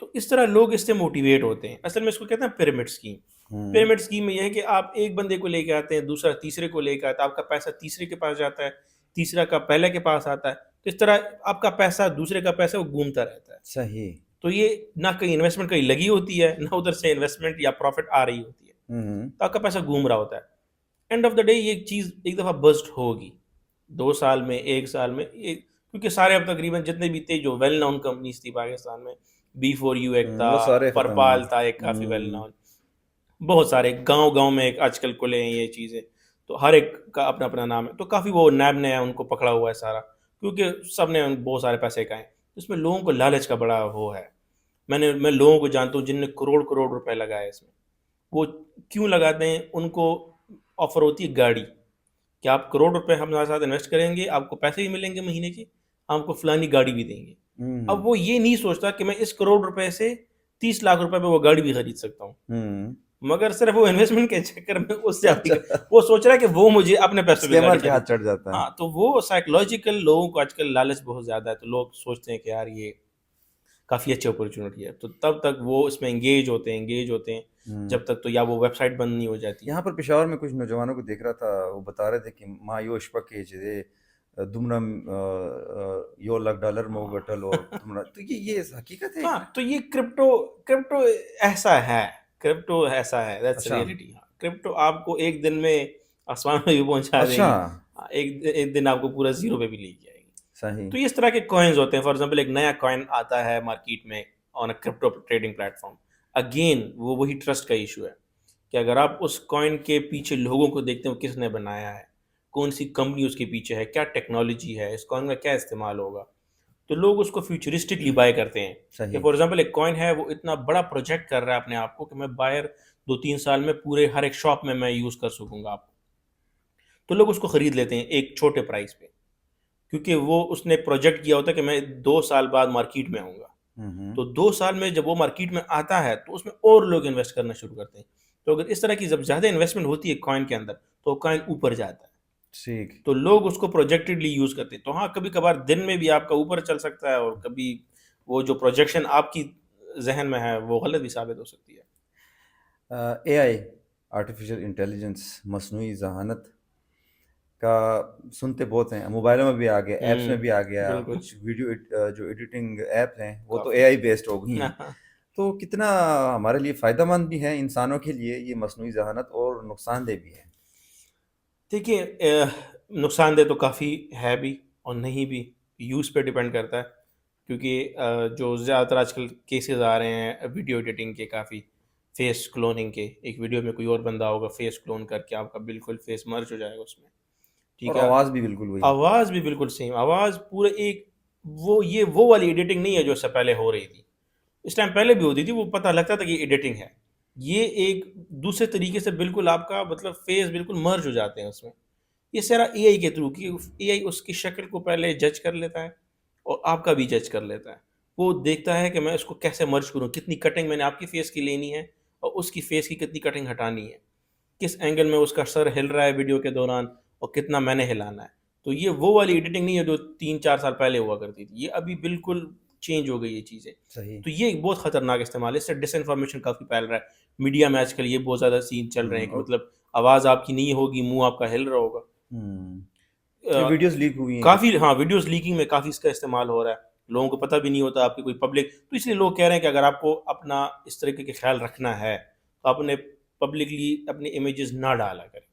तो इस तरह लोग इससे मोटिवेट होते हैं। असल में इसको कहते हैं पिरामिड स्कीम। हुँ, पिरामिड स्कीम में ये है कि आप एक बंदे को लेके आते हैं, दूसरा तीसरे को लेके आता है, आपका पैसा तीसरे के पास जाता है, तीसरा का पहले के पास आता है। तो इस तरह आपका पैसा, दूसरे का पैसा वो घूमता रहता है। सही। तो ये ना कहीं इन्वेस्टमेंट कहीं लगी होती है, ना उधर से इन्वेस्टमेंट या प्रॉफ़िट आ रही होती है। हुँ, हुँ। तो आपका पैसा घूम रहा होता है। एंड ऑफ द डे ये चीज़ एक दफ़ा बस्ट होगी। 2 साल में, 1 साल में, ये क्योंकि सारे अब तकरीबन जितने भी थे जो वेल नोन कंपनीज़ थी पाकिस्तान में, बी4यू एक था, वो सारे खत्म हुए। परपाल था एक काफ़ी वेल हुँ, नोन, बहुत सारे गाँव-गाँव में एक आजकल खुले हैं ये चीज़ें। तो हर एक का अपना-अपना नाम है। तो काफ़ी वो नैब ने उनको पकड़ा हुआ है सारा, क्योंकि सबने बहुत सारे पैसे खाए। इसमें लोगों को लालच का बड़ा वो है। मैं लोगों को जानता हूँ जिनने करोड़-करोड़ रुपए लगाए इसमें। वो क्यों लगाते हैं? उनको ऑफ़र होती है गाड़ी, कि आप करोड़ रुपए हमारे साथ इन्वेस्ट करेंगे, आपको पैसे भी मिलेंगे महीने के, हम आपको फलानी गाड़ी भी देंगे। अब हुँ, वो ये नहीं सोचता कि मैं इस करोड़ रुपए से 30 लाख रुपए में वो गाड़ी भी खरीद सकता हूँ। हुँ। मगर सिर्फ़ वो इन्वेस्टमेंट के चक्कर में उससे अधिक अच्छा, वो सोच रहा है कि वो मुझे अपने पैसों पे गाड़ी स्कैमर के हाथ खरीद। चढ़ जाता है। हाँ, तो वो साइकोलॉजिकल लोगों को आजकल लालच बहुत ज़्यादा है, तो लोग सोचते हैं कि यार ये काफ़ी अच्छी अपॉर्च्युनिटी है। तो तब तक वो इसमें एंगेज होते हैं, हुँ। जब तक तो या वो वेबसाइट बंद नहीं हो जाती। यहाँ पर पेशावर में कुछ नौजवानों को देख रहा था, वो बता रहे थे कि "मायो इश्पक जे दुमनम यो लाख डॉलर मो हाँ। गटल और तुमरा" तो ये हकीकत है क्या? हाँ, तो ये क्रिप्टो क्रिप्टो ऐसा है, क्रिप्टो ऐसा है, दैट्स अच्छा, रियलिटी। हाँ, क्रिप्टो आपको एक दिन में आसमान में भी पहुँचा अच्छा, देगी। हाँ, एक दिन आपको पूरा ज़ीरो पे भी लेके आएगी। सही। तो इस तरह के कॉइन्स होते हैं। फॉर एग्ज़ाम्पल एक नया कॉइन आता है मार्केट में on a crypto trading platform. Again वो वही ट्रस्ट का इश्यू है, कि अगर आप उस कॉइन के पीछे लोगों को देखते हो किसने बनाया है, कौन-सी कंपनी उसके पीछे है, क्या टेक्नोलॉजी है, इस कॉइन का क्या इस्तेमाल होगा। तो लोग उसको फ्यूचरिस्टिकली बाय करते हैं, कि सही। फॉर एग्ज़ाम्पल एक कॉइन है, वो इतना बड़ा प्रोजेक्ट कर रहा है अपने आप को कि मैं बाहर 2-3 साल में पूरे हर एक शॉप में मैं यूज़ कर सकूँगा आपको। तो लोग उसको खरीद लेते हैं एक छोटे प्राइस पे, क्योंकि वो उसने प्रोजेक्ट किया होता है कि मैं 2 साल बाद मार्केट में आऊँगा। हुँ, तो हुँ। 2 साल में जब वो मार्केट में आता है, तो उसमें और लोग इन्वेस्ट करना शुरू करते हैं। तो अगर इस तरह की जब ज़्यादा इन्वेस्टमेंट होती है कॉइन के अंदर, तो कॉइन ऊपर जाता है। ठीक। तो लोग उसको प्रोजेक्टेडली यूज़ करते हैं। तो हाँ, कभी-कभार दिन में भी आपका ऊपर चल सकता है, और कभी वो जो प्रोजेक्शन आपकी ज़हन में है, वो गलत भी साबित हो सकती है। एआई आर्टिफ़िशियल इंटेलिजेंस मस्नूई ज़हानत का सुनते बहुत हैं, मोबाइलों में भी आ गया, ऐप्स में भी आ गया, बिल्कुल कुछ वीडियो जो एडिटिंग ऐप हैं वो तो काफी एआई बेस्ड हो गई हैं। तो कितना हमारे लिए फ़ायदेमंद भी है इंसानों के लिए ये मस्नूई ज़हानत, और नुकसानदेह भी है। देखिए नुकसानदेह तो काफ़ी है भी और नहीं भी, यूज़ पे डिपेंड करता है। क्योंकि जो ज़्यादातर आजकल केसेस आ रहे हैं वीडियो एडिटिंग के, काफ़ी फेस क्लोनिंग के, एक वीडियो में कोई और बंदा होगा, फेस क्लोन करके आपका बिल्कुल फेस मर्ज हो जाएगा उसमें, ठीक और है। आवाज़ भी बिल्कुल वही। आवाज़ भी बिल्कुल सेम, आवाज़ पूरा एक, वो वाली एडिटिंग नहीं है जो इससे पहले हो रही थी। इस टाइम पहले भी होती थी, वो पता लगता था कि एडिटिंग है। ये एक दूसरे तरीके से बिल्कुल आपका मतलब फेस बिल्कुल मर्ज हो जाते हैं उसमें। ये सारा एआई के थ्रू, कि एआई उसकी शक्ल को पहले जज कर लेता है और आपका भी जज कर लेता है। वो देखता है कि मैं इसको कैसे मर्ज करूँ, कितनी कटिंग मैंने आपकी फेस की लेनी है और उसकी फेस की कितनी कटिंग हटानी है, किस एंगल में उसका सर हिल रहा है वीडियो के दौरान और कितना मैंने हिलाना है। तो ये वो वाली एडिटिंग नहीं है जो 3-4 साल पहले हुआ करती थी। ये अभी बिल्कुल चेंज हो गई ये चीज़ें। सही। तो ये एक बहुत खतरनाक इस्तेमाल है, इससे डिसइन्फॉर्मेशन काफ़ी फैल रहा है। मीडिया में आजकल ये बहुत ज़्यादा सीन चल रहे हैं कि और मतलब आवाज़ आपकी नहीं होगी, मुँह आपका हिल रहा होगा। ये अ, वीडियोज़ लीक हुई हैं कुछ। काफ़ी, हाँ, वीडियोज़ लीकिंग में काफ़ी इसका इस्तेमाल हो रहा है। लोगों को पता भी नहीं होता आपकी कोई पब्लिक, तो इसलिए लोग कह रहे हैं कि अगर आपको अपना इस तरीके के ख़्याल रखना है, तो आपने पब्लिकली अपनी इमेजेस ना डाला करें।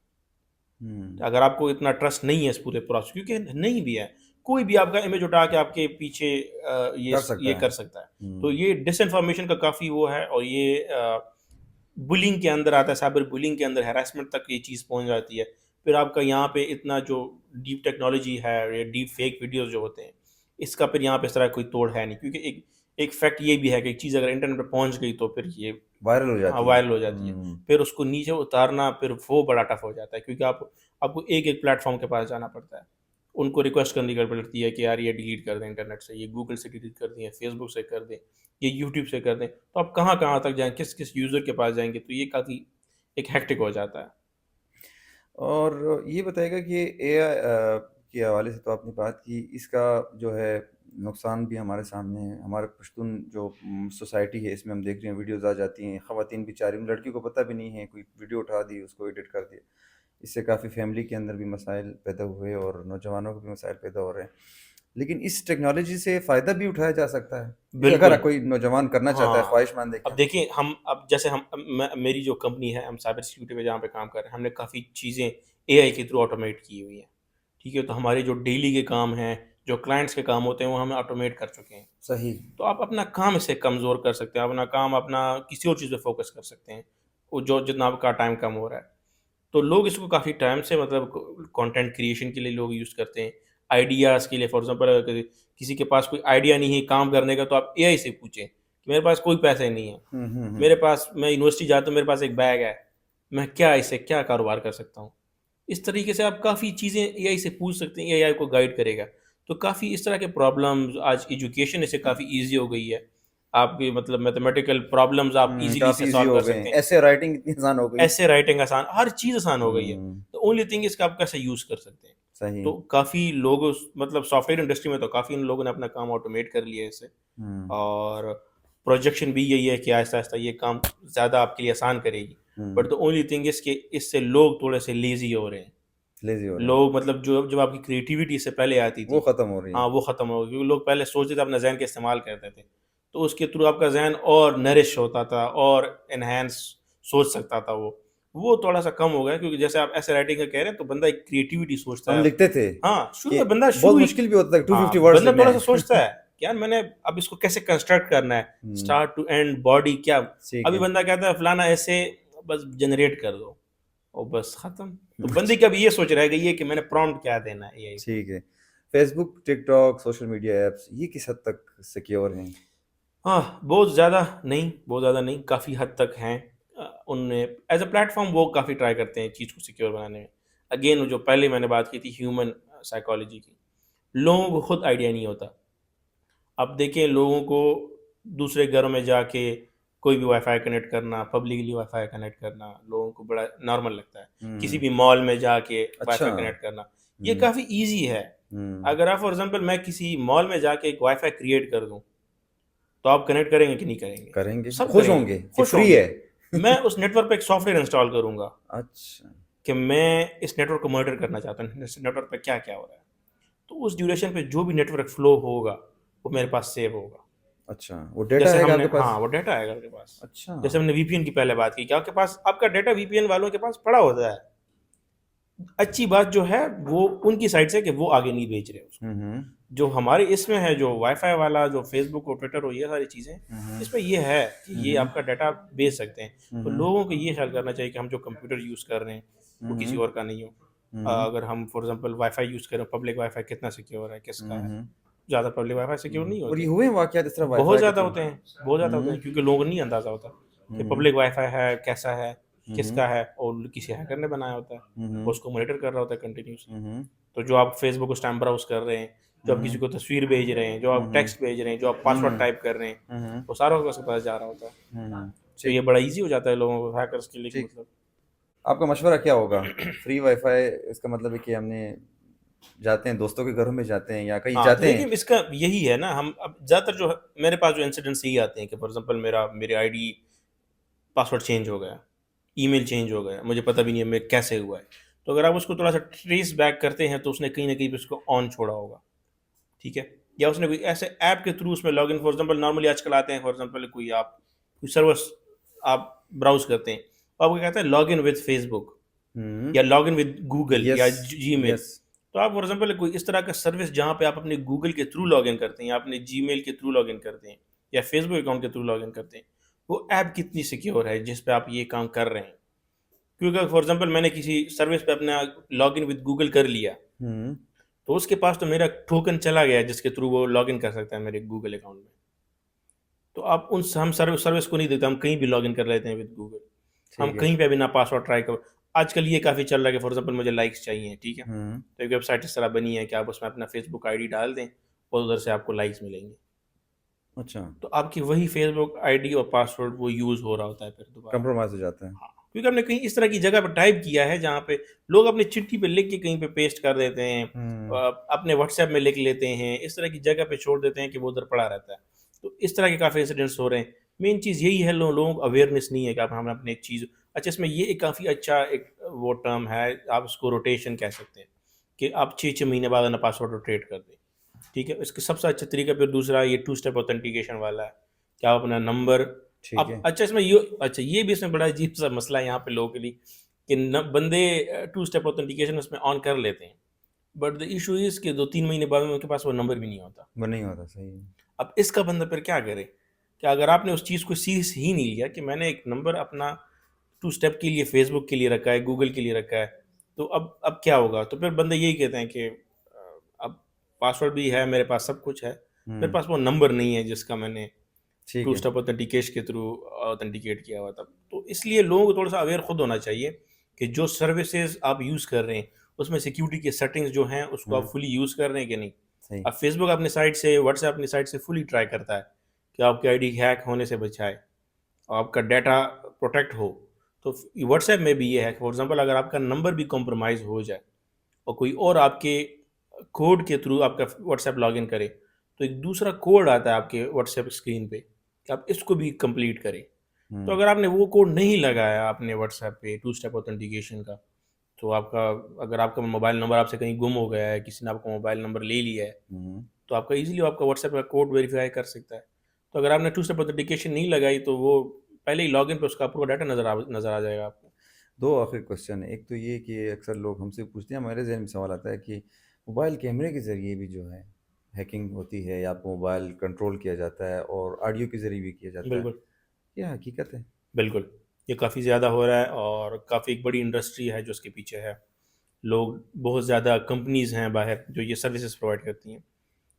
हुँ, अगर आपको इतना ट्रस्ट नहीं है इस पूरे प्रोसेस, क्योंकि नहीं भी है, कोई भी आपका इमेज उठा के आपके पीछे कर ये सकता है। कर सकता है। तो हुँ, ये डिसइन्फॉर्मेशन का काफ़ी वो है, और ये बुलिंग के अंदर आता है, साइबर बुलिंग के अंदर हैरेसमेंट तक ये चीज़ पहुँच जाती है। फिर आपका यहाँ पे इतना जो डीप टेक्नोलॉजी है, ये डीप फेक वीडियोज़ जो होते हैं, इसका फिर यहाँ पे इस तरह कोई तोड़ है नहीं, क्योंकि एक एक फैक्ट ये भी है कि एक चीज़ अगर इंटरनेट पे पहुँच गई तो फिर ये, वायरल हो हाँ, जाती है। वायरल हो जाती है। फिर उसको नीचे उतारना फिर वो बड़ा टफ हो जाता है, क्योंकि आपको एक-एक प्लेटफ़ॉर्म के पास जाना पड़ता है। उनको रिक्वेस्ट करनी पड़ती है कि यार ये डिलीट कर दें इंटरनेट से, ये गूगल से डिलीट कर दें, या फेसबुक से कर दें, ये यूट्यूब से कर दें। तो आप कहाँ-कहाँ तक जाएँ, किस-किस यूज़र के पास जाएँगे, तो ये काफ़ी एक हेक्टिक हो जाता है। और ये बताइएगा कि एआई के हवाले से तो आपने बात की, इसका जो है नुकसान भी हमारे सामने है। हमारे पश्तून जो सोसाइटी है, इसमें हम देख रहे हैं वीडियोज़ आ जाती हैं, ख़वातीन बेचारी, उन लड़कियों को पता भी नहीं है, कोई वीडियो उठा दी, उसको एडिट कर दिया। इससे काफ़ी फैमिली के अंदर भी मसाइल पैदा हुए और नौजवानों को भी मसाइल पैदा हो रहे हैं। लेकिन इस टेक्नोलॉजी से फ़ायदा भी उठाया जा सकता है। जैसे अगर बिल्कुल। कोई नौजवान करना चाहता है, हाँ, ख्वाहिशमंद है अब क्या? देखिए हम, अब जैसे हम, मेरी जो कंपनी है, हम साइबर सिक्योरिटी में जहाँ पे काम कर रहे हैं, हमने काफ़ी चीज़ें एआई के थ्रू ऑटोमेट की हुई हैं। ठीक है? तो हमारे जो डेली के काम हैं, जो क्लाइंट्स के काम होते हैं, वो हम ऑटोमेट कर चुके हैं। सही। तो आप अपना काम इससे कमज़ोर कर सकते हैं, अपना काम अपना किसी और चीज़ पे फ़ोकस कर सकते हैं, वो जो जितना आपका टाइम कम हो रहा है। तो लोग इसको काफ़ी टाइम से मतलब कंटेंट क्रिएशन के लिए लोग यूज़ करते हैं, आइडियाज़ के लिए। फॉर एग्ज़ाम्पल अगर किसी के पास कोई आइडिया नहीं है काम करने का, तो आप एआई से पूछें कि मेरे पास कोई पैसे नहीं है, हुँ, हुँ, हुँ। मेरे पास, मैं यूनिवर्सिटी जाता हूँ, मेरे पास एक बैग है, मैं क्या इससे क्या कारोबार कर सकता हूँ? इस तरीके से आप काफ़ी चीज़ें एआई से पूछ सकते हैं, एआई आपको गाइड करेगा। तो काफ़ी इस तरह के प्रॉब्लम्स, आज एजुकेशन इससे काफ़ी ईज़ी हो गई है। आपकी मतलब मैथमेटिकल प्रॉब्लम्स आप ईज़िली काफ़ी इससे ईज़ी सॉल्व हो कर गए हैं। सकते हैं। ऐसे राइटिंग इतनी आसान हो गई। ऐसे राइटिंग आसान, हर चीज़ आसान हो गई है। हुँ, द ओनली थिंग इज़ कि आप कैसे यूज़ कर सकते हैं। सही। तो काफ़ी लोग उस मतलब सॉफ्टवेयर इंडस्ट्री में तो काफ़ी उन लोगों ने अपना काम ऑटोमेट कर लिया है इससे। हुँ, और प्रोजेक्शन भी यही है कि आहिस्ता-आहिस्ता ये काम ज़्यादा आपके लिए आसान करेगी। But hmm, the only thing is कि इससे लोग थोड़े-से लेज़ी हो रहे हैं। लेज़ी हो रहे हैं। लोग मतलब जो जब आपकी क्रिएटिविटी इससे पहले आती वो थी, ख़त्म हो रही हाँ, है। वो ख़त्म हो गई, क्योंकि लोग पहले सोचते थे, अपने ज़हन का इस्तेमाल करते थे। तो उसके थ्रू आपका ज़हन और नरिश होता था और एनहांस सोच सकता था वो। वो थोड़ा-सा कम हो गया, क्योंकि जैसे आप ऐसे राइटिंग का कह रहे हैं, तो बंदा एक क्रिएटिविटी सोचता हम है। लिखते थे हाँ, शुरू कि में बंदा बहुत शुरू ही, मुश्किल भी होता था, हाँ, 250 वर्ड्स बंदा लिखने थोड़ा-सा हैं। सोचता है कि यार मैंने अब इसको कैसे कंस्ट्रक्ट करना है, हुँ, स्टार्ट टू एंड बॉडी क्या। ठीक अभी है। बंदा कहता है फलाना ऐसे बस जनरेट कर दो और बस खत्म। तो बंदे का भी ये सोच रह गई है कि मैंने प्रॉम्प्ट क्या देना है एआई को। ठीक है। Facebook, TikTok, social media apps ये किस हद तक सिक्योर हैं? हाँ, बहुत ज़्यादा नहीं, काफ़ी हद तक हैं। उनने एज़ अ प्लेटफ़ॉर्म वो काफ़ी ट्राई करते हैं चीज़ को सिक्योर बनाने में। अगेन जो पहले मैंने बात की थी ह्यूमन साइकोलॉजी की, लोगों को खुद आइडिया नहीं होता। अब देखिए लोगों को दूसरे घरों में जाके कोई भी वाईफ़ाई कनेक्ट करना, पब्लिकली वाईफ़ाई कनेक्ट करना, लोगों को बड़ा नॉर्मल लगता है। किसी हुँ, भी मॉल में जाके अच्छा। वाईफ़ाई कनेक्ट करना, ये हुँ, काफ़ी ईज़ी है। हुँ, अगर आप फॉर एग्ज़ाम्पल मैं किसी मॉल में जाके एक वाईफ़ाई क्रिएट कर दूँ, तो आप कनेक्ट करेंगे कि नहीं करेंगे? करेंगे। सब खुश करेंगे, होंगे कि खुश फ्री होंगे। है। मैं उस नेटवर्क पे एक सॉफ्टवेयर इंस्टॉल करूँगा, अच्छा। कि मैं इस नेटवर्क को मॉनिटर करना चाहता हूँ, इस नेटवर्क पे क्या क्या हो रहा है। तो उस ड्यूरेशन पे जो भी नेटवर्क फ्लो होगा वो मेरे पास सेव होगा। अच्छा, वो डेटा जैसे आएगा हमने, आपके पास? हाँ, वो डाटा आएगा आपके पास। अच्छा। जैसे हमने वीपीएन की पहले बात की कि आपके पास आपका डाटा वीपीएन वालों के पास पड़ा होता है। अच्छी बात जो है वो उनकी साइड से कि वो आगे नहीं भेज रहे उसको। हम्म। जो हमारे इसमें है, जो वाईफाई वाला, जो फेसबुक और ट्विटर और ये सारी चीज़ें, हम्म। इसमें ये है कि ये हम्म। आपका डाटा आप बेच सकते हैं। तो हम्म। लोगों को ये ख्याल करना चाहिए कि हम जो कंप्यूटर यूज़ कर रहे हैं वो किसी हम्म। और का नहीं हो। हम्म। अगर हम फॉर एग्जांपल वाईफाई यूज़ करें, पब्लिक वाईफाई कितना सिक्योर है, किसका है? हम्म। ज़्यादा पब्लिक वाईफाई सिक्योर नहीं और ये होते। हुए हैं वाकयात इस तरह बहुत वाईफाई के ज़्यादा थ्रू? होते हैं, बहुत ज़्यादा होते हम्म। हैं, क्योंकि लोगों को नहीं अंदाज़ा होता कि हम्म। पब्लिक वाईफाई है, कैसा है, हम्म। किसका है, और किसी हैकर ने बनाया होता है। वो हम्म। उसको मॉनिटर कर रहा होता है कंटिन्यूअसली। हम्म। तो जो आप फेसबुक उस टाइम ब्राउज कर रहे हैं, जो आप किसी हम्म। को तस्वीर भेज रहे हैं, जो आप हम्म। टेक्स्ट भेज रहे हैं, जो आप पासवर्ड हम्म। टाइप कर रहे हैं, हम्म। वो सारा उसके पास जा रहा होता है। तो ये ठीक। बड़ा ईज़ी हो जाता है लोगों को, हैकर्स के लिए, कि ठीक। मतलब आपका मशवरा क्या होगा? फ्री वाईफाई, इसका मतलब है कि हमने जाते हैं दोस्तों के घरों में जाते हैं या कहीं हाँ, तो जाते हैं? देखिए इसका यही है ना, हम अब ज़्यादातर जो है, मेरे पास जो इंसिडेंट्स यही आते हैं कि फॉर एग्ज़ाम्पल मेरी आईडी पासवर्ड चेंज हो गया, ईमेल चेंज हो गया, मुझे पता भी नहीं है मैं कैसे हुआ है। तो अगर आप उसको थोड़ा-सा ट्रेस बैक करते हैं तो उसने कहीं न कहीं पे उसको ऑन छोड़ा होगा, ठीक है? या उसने कोई ऐसे ऐप के थ्रू उसमें लॉगिन, फॉर एग्ज़ाम्पल नॉर्मली आजकल आते हैं, फॉर एग्ज़ाम्पल कोई सर्विस आप ब्राउज़ करते हैं, तो आपको कहता है लॉगिन विद फेसबुक हम्म। या लॉगिन विद गूगल यस। या जीमेल। यस। तो आप फॉर एग्ज़ाम्पल कोई इस तरह का सर्विस जहाँ पे आप अपने गूगल के थ्रू लॉगिन करते हैं, या अपने जीमेल के थ्रू लॉगिन करते हैं, या फेसबुक अकाउंट के थ्रू लॉगिन करते हैं, वो ऐप कितनी सिक्योर है जिस पे आप ये काम कर रहे हैं? क्योंकि फॉर एग्ज़ाम्पल मैंने किसी सर्विस पे अपना लॉगिन विद गूगल कर लिया, हम्म। तो उसके पास तो मेरा टोकन चला गया जिसके थ्रू वो लॉगिन कर सकता है मेरे गूगल अकाउंट में। तो आप उन हम सर्विस को नहीं देते, हम कहीं भी लॉगिन कर लेते हैं विद गूगल। हम ठीक है। कहीं पे बिना पासवर्ड ट्राई कर, आजकल ये काफ़ी चल रहा है कि फॉर एग्ज़ाम्पल मुझे लाइक्स चाहिए, ठीक है? हम्म। तो एक वेबसाइट इस तरह बनी है कि आप उसमें अपना फेसबुक आईडी डाल दें और उधर से आपको लाइक्स मिलेंगे। अच्छा। तो आपकी वही फेसबुक आईडी और पासवर्ड वो यूज़ हो रहा होता है फिर दोबारा। कंप्रोमाइज हो जाता है। हाँ, क्योंकि हमने कहीं इस तरह की जगह पे टाइप किया है जहाँ पे लोग अपनी चिट्ठी पे लिख के कहीं पे पेस्ट कर देते हैं, हम्म। अपने व्हाट्सएप में लिख लेते हैं, इस तरह की जगह पे छोड़ देते हैं कि वो उधर पड़ा रहता है। तो इस तरह के काफ़ी इंसिडेंट्स हो रहे हैं। मेन चीज़ यही है, लोगों को अवेयरनेस नहीं है कि आप हम अपने एक चीज़, अच्छा इसमें ये एक काफ़ी अच्छा एक वो टर्म है, आप उसको रोटेशन कह सकते हैं, कि आप 6-6 महीने बाद अपना पासवर्ड रोटेट कर दें। ठीक है? इसका सबसे अच्छा तरीका फिर दूसरा ये टू स्टेप ऑथेंटिकेशन वाला है, कि आप अपना नंबर, ठीक अब है। अच्छा इसमें ये, अच्छा ये भी इसमें बड़ा अजीब-सा मसला है यहाँ पे लोगों के लिए, कि न बंदे टू स्टेप ऑथेंटिकेशन उसमें ऑन कर लेते हैं। बट द इश्यू इज़ कि 2-3 महीने बाद में उनके पास वो नंबर भी नहीं होता। वो नहीं होता, सही है। अब इसका बंदा फिर क्या करे? कि अगर आपने उस चीज़ को सीरियस ही नहीं लिया कि मैंने एक नंबर अपना टू स्टेप के लिए फेसबुक के लिए रखा है, गूगल के लिए रखा है, तो अब क्या होगा? तो फिर बंदे यही कहते हैं कि अब पासवर्ड भी है मेरे पास, सब कुछ है, मेरे हम्म। पास वो नंबर नहीं है जिसका मैंने ठीक टू है। स्टेप ऑथेंटिकेशन के थ्रू ऑथेंटिकेट किया हुआ था। तो इसलिए लोगों को थोड़ा-सा अवेयर खुद होना चाहिए कि जो सर्विसेज़ आप यूज़ कर रहे हैं, उसमें सिक्योरिटी के सेटिंग्स जो हैं, उसको आप हम्म। फुली यूज़ कर रहे हैं कि नहीं? सही। अब फेसबुक अपनी साइड से, व्हाट्सएप अपनी साइड से फुली ट्राई करता है कि आपकी आईडी हैक होने से बचाए, आपका डाटा प्रोटेक्ट हो। तो व्हाट्सएप में भी ये है, फॉर एग्ज़ाम्पल अगर आपका नंबर भी कॉम्प्रोमाइज़ हो जाए और कोई और आपके कोड के थ्रू आपका व्हाट्सएप लॉगिन करे, तो एक दूसरा कोड आता है आपके व्हाट्सएप स्क्रीन पे कि आप इसको भी कंप्लीट करें। तो हम्म। अगर आपने वो कोड नहीं लगाया अपने व्हाट्सएप पे टू स्टेप ऑथेंटिकेशन का, तो आपका, अगर आपका मोबाइल नंबर आपसे कहीं गुम हो गया है, किसी ने आपका मोबाइल नंबर ले लिया है, हम्म। तो आपका ईज़िली आपका व्हाट्सएप का कोड वेरीफ़ाई कर सकता है। तो अगर आपने टू स्टेप ऑथेंटिकेशन नहीं लगाई, तो वो पहले ही लॉगिन पे उसका पूरा डाटा नज़र आ जाएगा आपको। दो आखिरी क्वेश्चन है। एक तो ये कि अक्सर लोग हमसे पूछते हैं, हमारे जहन में सवाल आता है कि मोबाइल कैमरे के ज़रिए भी जो है हैकिंग होती है या आपको मोबाइल कंट्रोल किया जाता है और ऑडियो के ज़रिए भी किया जाता है। बिल्कुल, क्या हकीकत है? बिल्कुल। ये काफ़ी ज़्यादा हो रहा है और काफ़ी एक बड़ी इंडस्ट्री है जो इसके पीछे है। लोग, बहुत ज़्यादा कंपनीज़ हैं बाहर जो ये सर्विसेज़ प्रोवाइड करती हैं।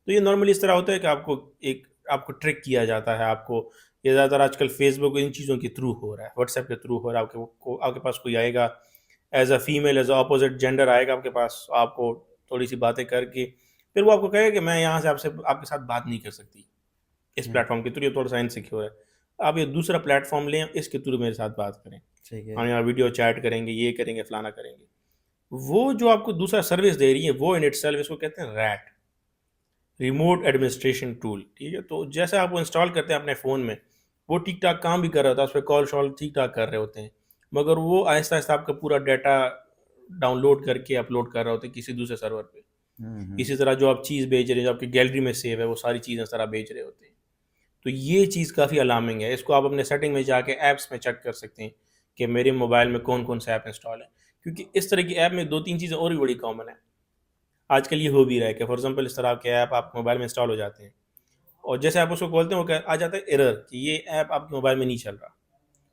तो ये नॉर्मली इस तरह होता है कि आपको ट्रिक किया जाता है, आपको ये ज़्यादातर आजकल फेसबुक इन चीज़ों के थ्रू हो रहा है, व्हाट्सएप के थ्रू हो रहा है। आपके पास कोई आएगा, as a female, as a opposite gender आएगा आपके पास, आपको थोड़ी-सी बातें करके फिर वो आपको कहेगा कि मैं यहाँ से आपके साथ बात नहीं कर सकती, इस हम्म। प्लेटफ़ॉर्म के थ्रू, ये थोड़ा-सा इनसिक्योर है। आप ये दूसरा प्लेटफ़ॉर्म लें, इसके थ्रू मेरे साथ बात करें। ठीक है। हम यहाँ वीडियो चैट करेंगे, ये करेंगे, फलाना करेंगे। वो जो आपको दूसरा सर्विस दे रही है, वो इन इटसेल्फ इसको कहते हैं रैट, रिमोट एडमिनिस्ट्रेशन टूल, ठीक है? तो जैसे आप वो इंस्टॉल करते हैं अपने फ़ोन में, वो ठीक-ठाक काम भी कर रहा होता है, उस पे कॉल-शॉल ठीक-ठाक कर रहे होते हैं, मगर वो आहिस्ता-आहिस्ता आपका पूरा डाटा डाउनलोड करके अपलोड कर रहे होते हैं किसी दूसरे सर्वर पे। इसी तरह जो आप चीज़ बेच रहे हैं, जो आपकी गैलरी में सेव है, वो सारी चीज़ें इस तरह बेच रहे होते हैं। तो ये चीज़ काफ़ी अलार्मिंग है। इसको आप अपने सेटिंग में जाके ऐप्स में चेक कर सकते हैं कि मेरे मोबाइल में कौन-कौन से ऐप इंस्टॉल है। क्योंकि इस तरह की ऐप में 2-3 चीज़ें और भी बड़ी कॉमन है। आजकल ये हो भी रहा है कि फॉर एग्ज़ाम्पल इस तरह के ऐप आपके मोबाइल में इंस्टॉल हो जाते हैं और जैसे आप उसको खोलते हैं वो आ जाता है एरर कि ये ऐप आपके मोबाइल में नहीं चल रहा।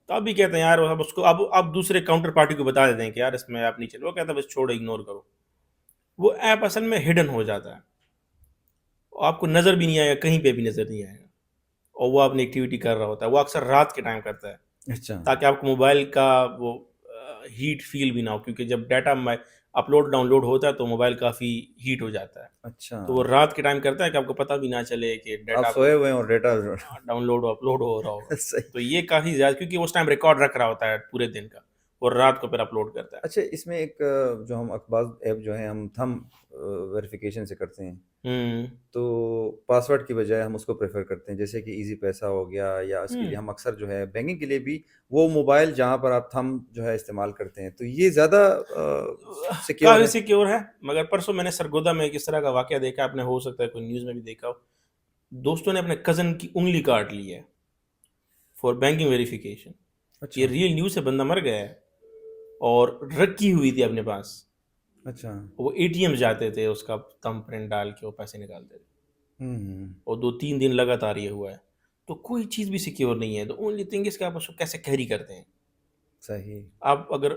तो आप भी कहते हैं यार, अब उसको अब आप दूसरे काउंटर पार्टी को बता देते हैं कि यार इसमें ऐप नहीं चल रहा। वो कहता है बस छोड़ो, इग्नोर करो। वो ऐप असल में हिडन हो जाता है। आपको नज़र भी नहीं आएगा, कहीं पे भी नज़र नहीं आएगा और वो अपनी एक्टिविटी कर रहा होता है। वो अक्सर रात के टाइम करता है अच्छा, ताकि आपको मोबाइल का वो हीट फील भी ना हो, क्योंकि जब डाटा अपलोड डाउनलोड होता है तो मोबाइल काफ़ी हीट हो जाता है। अच्छा। तो वो रात के टाइम करता है कि आपको पता भी ना चले कि आप डाटा सोए आपको हुए हैं और डेटा डाउनलोड अपलोड हो रहा होगा। सही। तो ये काफ़ी ज़्यादा, क्योंकि उस टाइम रिकॉर्ड रख रहा होता है पूरे दिन का और रात को फिर अपलोड करता है। अच्छा, इसमें एक जो हम अखबार ऐप जो है हम थंब वेरिफिकेशन से करते हैं, हुँ, तो पासवर्ड की बजाय हम उसको प्रेफर करते हैं, जैसे कि इजी पैसा हो गया, या इसके हुँ। लिए हम अक्सर जो है बैंकिंग के लिए भी वो मोबाइल जहाँ पर आप थंब जो है इस्तेमाल करते हैं, तो ये ज़्यादा सिक्योर काफ़ी है। सिक्योर है, मगर परसों मैंने सरगोदा में एक इस तरह का वाक़या देखा, आपने हो सकता है कोई न्यूज़ में भी देखा हो। दोस्तों ने अपने कज़न की उँगली काट ली है फॉर बैंकिंग वेरिफिकेशन। ये अच्छा, रियल न्यूज़ है, बंदा मर गया है और रखी हुई थी अपने पास। अच्छा। वो एटीएम जाते थे, उसका थंब प्रिंट डाल के वो पैसे निकालते थे हुँ, और 2-3 दिन लगातार ये हुआ है। तो कोई चीज़ भी सिक्योर नहीं है। द ओनली थिंग इज़ कि आप उसको कैसे कैरी करते हैं। सही। आप अगर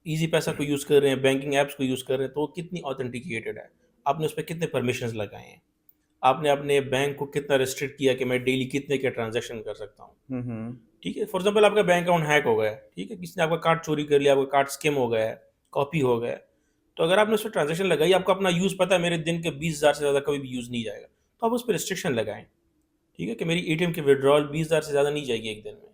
ईज़ी पैसा को यूज़ कर रहे हैं, बैंकिंग ऐप्स को यूज़ कर रहे हैं, तो वो कितनी ऑथेंटिकेटेड है? आपने उसपे कितने परमिशंस लगाए हैं? आपने अपने बैंक को कितना रिस्ट्रिक्ट किया कि मैं डेली कितने के ट्रांज़ैक्शन कर सकता हूँ? हुँ, हुँ। ठीक है? फॉर एग्ज़ाम्पल आपका बैंक अकाउंट हैक हो गया है, ठीक है? किसी ने आपका कार्ड चोरी कर लिया, आपका कार्ड स्किम हो गया है, कॉपी हो गया है। तो अगर आपने उसपे ट्रांज़ैक्शन लगाई, आपको अपना यूज़ पता है, मेरे दिन के 20,000 से ज़्यादा कभी भी यूज़ नहीं जाएगा। तो आप उसपे रिस्ट्रिक्शन लगाएँ, ठीक है? कि मेरी एटीएम की विथड्रॉल 20,000 से ज़्यादा नहीं जाएगी एक दिन में।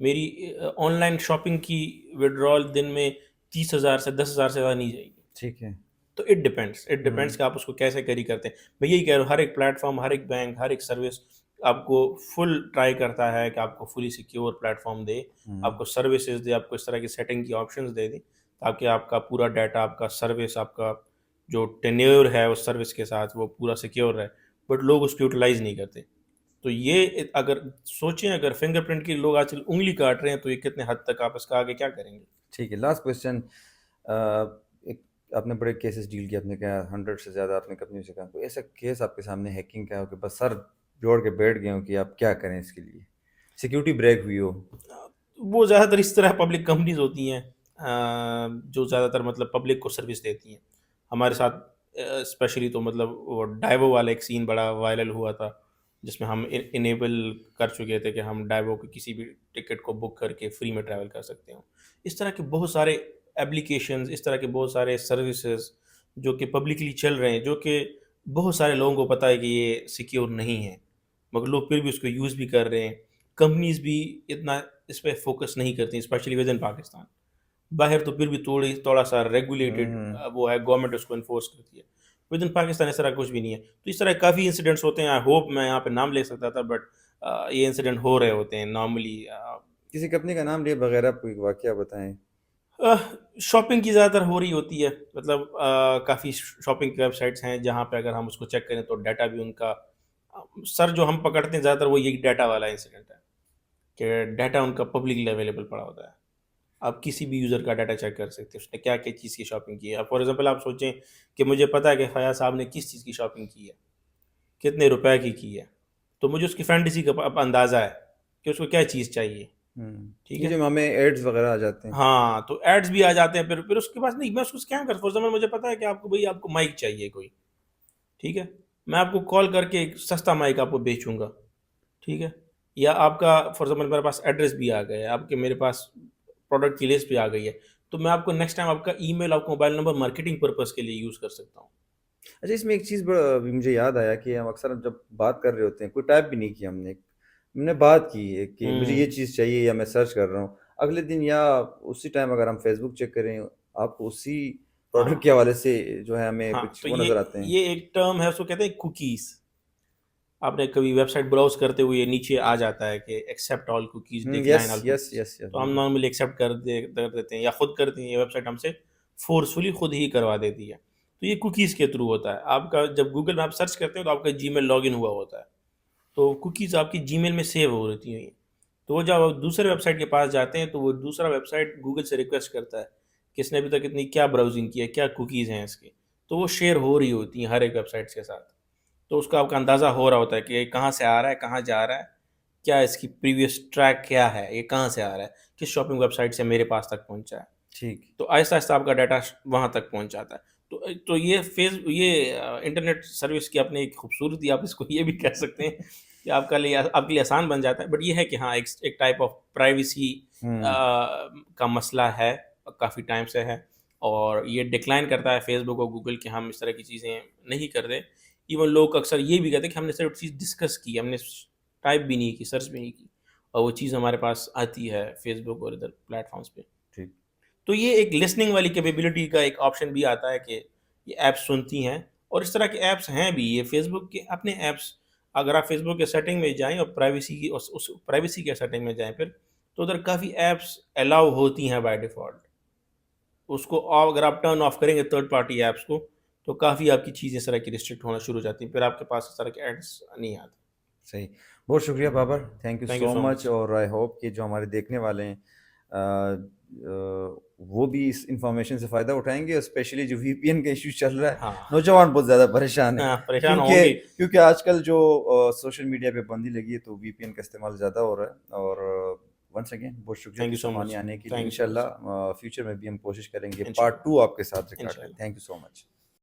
मेरी ऑनलाइन शॉपिंग की विथड्रॉल दिन में 30,000 से 10,000 से ज़्यादा नहीं जाएगी। ठीक है। तो इट डिपेंड्स हुँ, कि आप उसको कैसे कैरी करते हैं। मैं यही कह रहा हूँ, हर एक प्लेटफ़ॉर्म, हर एक बैंक, हर एक सर्विस आपको फुल ट्राई करता है कि आपको फुली सिक्योर प्लेटफ़ॉर्म दे, हुँ। आपको सर्विसेज़ दे, आपको इस तरह की सेटिंग की ऑप्शंस दे दें, ताकि आपका पूरा डाटा, आपका सर्विस, आपका जो टेन्योर है उस सर्विस के साथ वो पूरा सिक्योर रहे। बट लोग उसको यूटिलाइज़ नहीं करते। तो ये अगर सोचें, अगर फिंगरप्रिंट के लोग आजकल उँगली काट रहे हैं, तो ये कितने हद तक आप इसका आगे क्या करेंगे? ठीक है, लास्ट क्वेश्चन। एक आपने बड़े केसेस डील किए, आपने कहा 100 से ज़्यादा आपने कंपनी से कहा, कोई ऐसा केस आपके सामने हैकिंग का हो कि बस सर जोड़ के बैठ गए हो कि आप क्या करें इसके लिए? सिक्योरिटी ब्रेक हुई हो? वो ज़्यादातर इस तरह पब्लिक कंपनीज़ होती हैं, जो ज़्यादातर मतलब पब्लिक को सर्विस देती हैं। हमारे साथ स्पेशली तो मतलब वो डाइवो वाला एक सीन बड़ा वायरल हुआ था, जिसमें हम इनेबल कर चुके थे कि हम डाइवो की किसी भी टिकट को बुक करके फ्री में ट्रैवल कर सकते हो। इस तरह के बहुत सारे एप्लीकेशंस, इस तरह के बहुत सारे सर्विसेज़ जो कि पब्लिकली चल रहे हैं, जो कि बहुत सारे लोगों को पता है कि ये सिक्योर नहीं है, मगर लोग फिर भी उसको यूज़ भी कर रहे हैं। कंपनीज़ भी इतना इस पे फ़ोकस नहीं करती, स्पेशली विद इन पाकिस्तान। बाहर तो फिर भी थोड़ा-सा हुँ, रेगुलेटेड हुँ। वो है, गवर्नमेंट उसको एनफ़ोर्स करती है। विद इन पाकिस्तान इस तरह कुछ भी नहीं है। तो इस तरह काफ़ी इंसिडेंट्स होते हैं, आई होप मैं यहाँ पे नाम ले सकता था, बट ये इंसिडेंट हो रहे होते हैं नॉर्मली। किसी कंपनी का नाम लिए बगैर आप कोई वाकया बताएँ? अ, शॉपिंग की ज़्यादातर हो रही होती है, मतलब काफ़ी शॉपिंग की वेबसाइट्स हैं जहाँ पे अगर हम उसको चेक करें तो डाटा भी उनका सर जो हम पकड़ते हैं ज़्यादातर वो यही डाटा वाला इंसिडेंट है, कि डाटा उनका पब्लिकली अवेलेबल पड़ा होता है। आप किसी भी यूज़र का डाटा चेक कर सकते हैं, उसने क्या-क्या चीज़ की शॉपिंग की है। अब फॉर एग्ज़ाम्पल आप सोचें कि मुझे पता है कि फयाज़ साहब ने किस चीज़ की शॉपिंग की है, कितने रुपए की है, तो मुझे उसकी फैंटेसी का अब अंदाज़ा है कि उसको क्या चीज़ चाहिए, हुँ। ठीक ये है? जो हमें एड्स वगैरह आ जाते हैं। हाँ, तो एड्स भी आ जाते हैं, फिर उसके पास नहीं, मैं उसको स्कैम कर, फॉर एग्ज़ाम्पल मुझे पता है कि आपको भई आपको माइक चाहिए कोई, ठीक है? मैं आपको कॉल करके एक सस्ता माइक आपको बेचूँगा, ठीक है? या आपका फॉर एग्ज़ाम्पल मेरे पास एड्रेस भी आ गया है, आपके मेरे पास प्रोडक्ट की लिस्ट भी आ गई है, तो मैं आपको नेक्स्ट टाइम आपका ईमेल, आपका मोबाइल नंबर मार्केटिंग पर्पज़ के लिए यूज़ कर सकता हूँ। अच्छा, इसमें एक चीज़ अभी मुझे याद आया कि हम अक्सर जब बात कर रहे होते हैं, कोई टाइप भी नहीं किया हमने। हमने बात की है कि मुझे ये हुँ, चीज़ चाहिए या मैं सर्च कर रहा हूँ। अगले दिन या उसी टाइम अगर हम फ़ेसबुक चेक करें, आपको उसी प्रोडक्ट के हाँ, हवाले से जो है हमें हाँ, कुछ तो वो ये नज़र आते हैं। ये एक टर्म है, उसको कहते हैं कुकीज़। आपने कभी वेबसाइट ब्राउज़ करते हुए नीचे आ जाता है कि एक्सेप्ट ऑल कुकीज़, हुँ, decline yes, all yes, cookies. Yes, yes, तो हम बिल्कुल। नॉर्मली एक्सेप्ट कर देते हैं या खुद करते हैं, ये वेबसाइट हमसे फोर्सफुली खुद ही करवा देती है। तो ये कुकीज़ के थ्रू होता है। आपका जब गूगल में आप सर्च करते हो तो आपका जीमेल लॉगिन हुआ होता है, तो कुकीज़ आपकी जीमेल में सेव हो रहती हैं। तो वो जब आप दूसरे वेबसाइट के पास जाते हैं तो वो दूसरा वेबसाइट गूगल से रिक्वेस्ट करता है कि इसने अभी तक इतनी क्या ब्राउजिंग की है, क्या कुकीज़ हैं इसकी। तो वो शेयर हो रही होती हैं हर एक वेबसाइट के साथ। तो उसका आपका अंदाज़ा हो रहा होता है कि ये कहाँ से आ रहा है, कहाँ जा रहा है, क्या इसकी प्रीवियस ट्रैक क्या है, ये कहाँ से आ रहा है, किस शॉपिंग वेबसाइट से मेरे पास तक पहुँचा है। ठीक। तो आहिस्ता-आहिस्ता आपका डाटा वहाँ तक पहुँच जाता है। तो ये इंटरनेट सर्विस की अपनी एक खूबसूरती, आप इसको ये भी कह सकते हैं कि आपके लिए आसान बन जाता है। बट ये है कि हाँ, एक टाइप ऑफ प्राइवेसी हुँ। का मसला है, काफ़ी टाइम से है, और ये डिक्लाइन करता है फेसबुक और गूगल कि हम इस तरह की चीज़ें नहीं कर रहे। इवन लोग अक्सर ये भी कहते हैं कि हमने सिर्फ चीज़ डिस्कस की, हमने टाइप भी नहीं की, सर्च भी नहीं की, और वो चीज़ हमारे पास आती है फेसबुक और इधर प्लेटफ़ॉर्म्स पे। ठीक। तो ये एक लिसनिंग वाली कैपेबिलिटी का एक ऑप्शन भी आता है कि ये ऐप्स सुनती हैं, और इस तरह के ऐप्स हैं भी, ये फेसबुक के अपने ऐप्स। अगर आप फेसबुक के सेटिंग में जाएँ और प्राइवेसी की उस प्राइवेसी के सेटिंग में जाएँ फिर, तो उधर काफ़ी ऐप्स अलाउ होती हैं बाय डिफ़ॉल्ट। उसको अगर आप टर्न ऑफ करेंगे थर्ड पार्टी ऐप्स को, तो काफ़ी आपकी चीज़ें इस तरह की रिस्ट्रिक्ट होना शुरू हो जाती हैं, फिर आपके पास इस तरह के एड्स नहीं आते। सही। बहुत शुक्रिया Babar, thank you thank you so so much. Much. और आई होप कि जो हमारे देखने वाले हैं वो भी इस इन्फॉर्मेशन से फ़ायदा उठाएँगे, और स्पेशली जो वीपीएन का इश्यू चल रहा है, हाँ, नौजवान बहुत ज़्यादा परेशान हैं। हाँ, परेशान क्योंकि होंगे। क्योंकि आजकल जो सोशल मीडिया पे पाबंदी लगी है, तो वीपीएन का इस्तेमाल ज़्यादा हो रहा है। और वंस अगेन बहुत शुक्रिया थैंक यू किस्सा सो ख़वानी मच। आने के लिए। थैंक यू सो इंशाल्लाह मच। फ्यूचर में भी हम कोशिश करेंगे पार्ट इंशाल्लाह, 2 आपके साथ रिकॉर्ड करें। इंशाल्लाह। Thank you so much.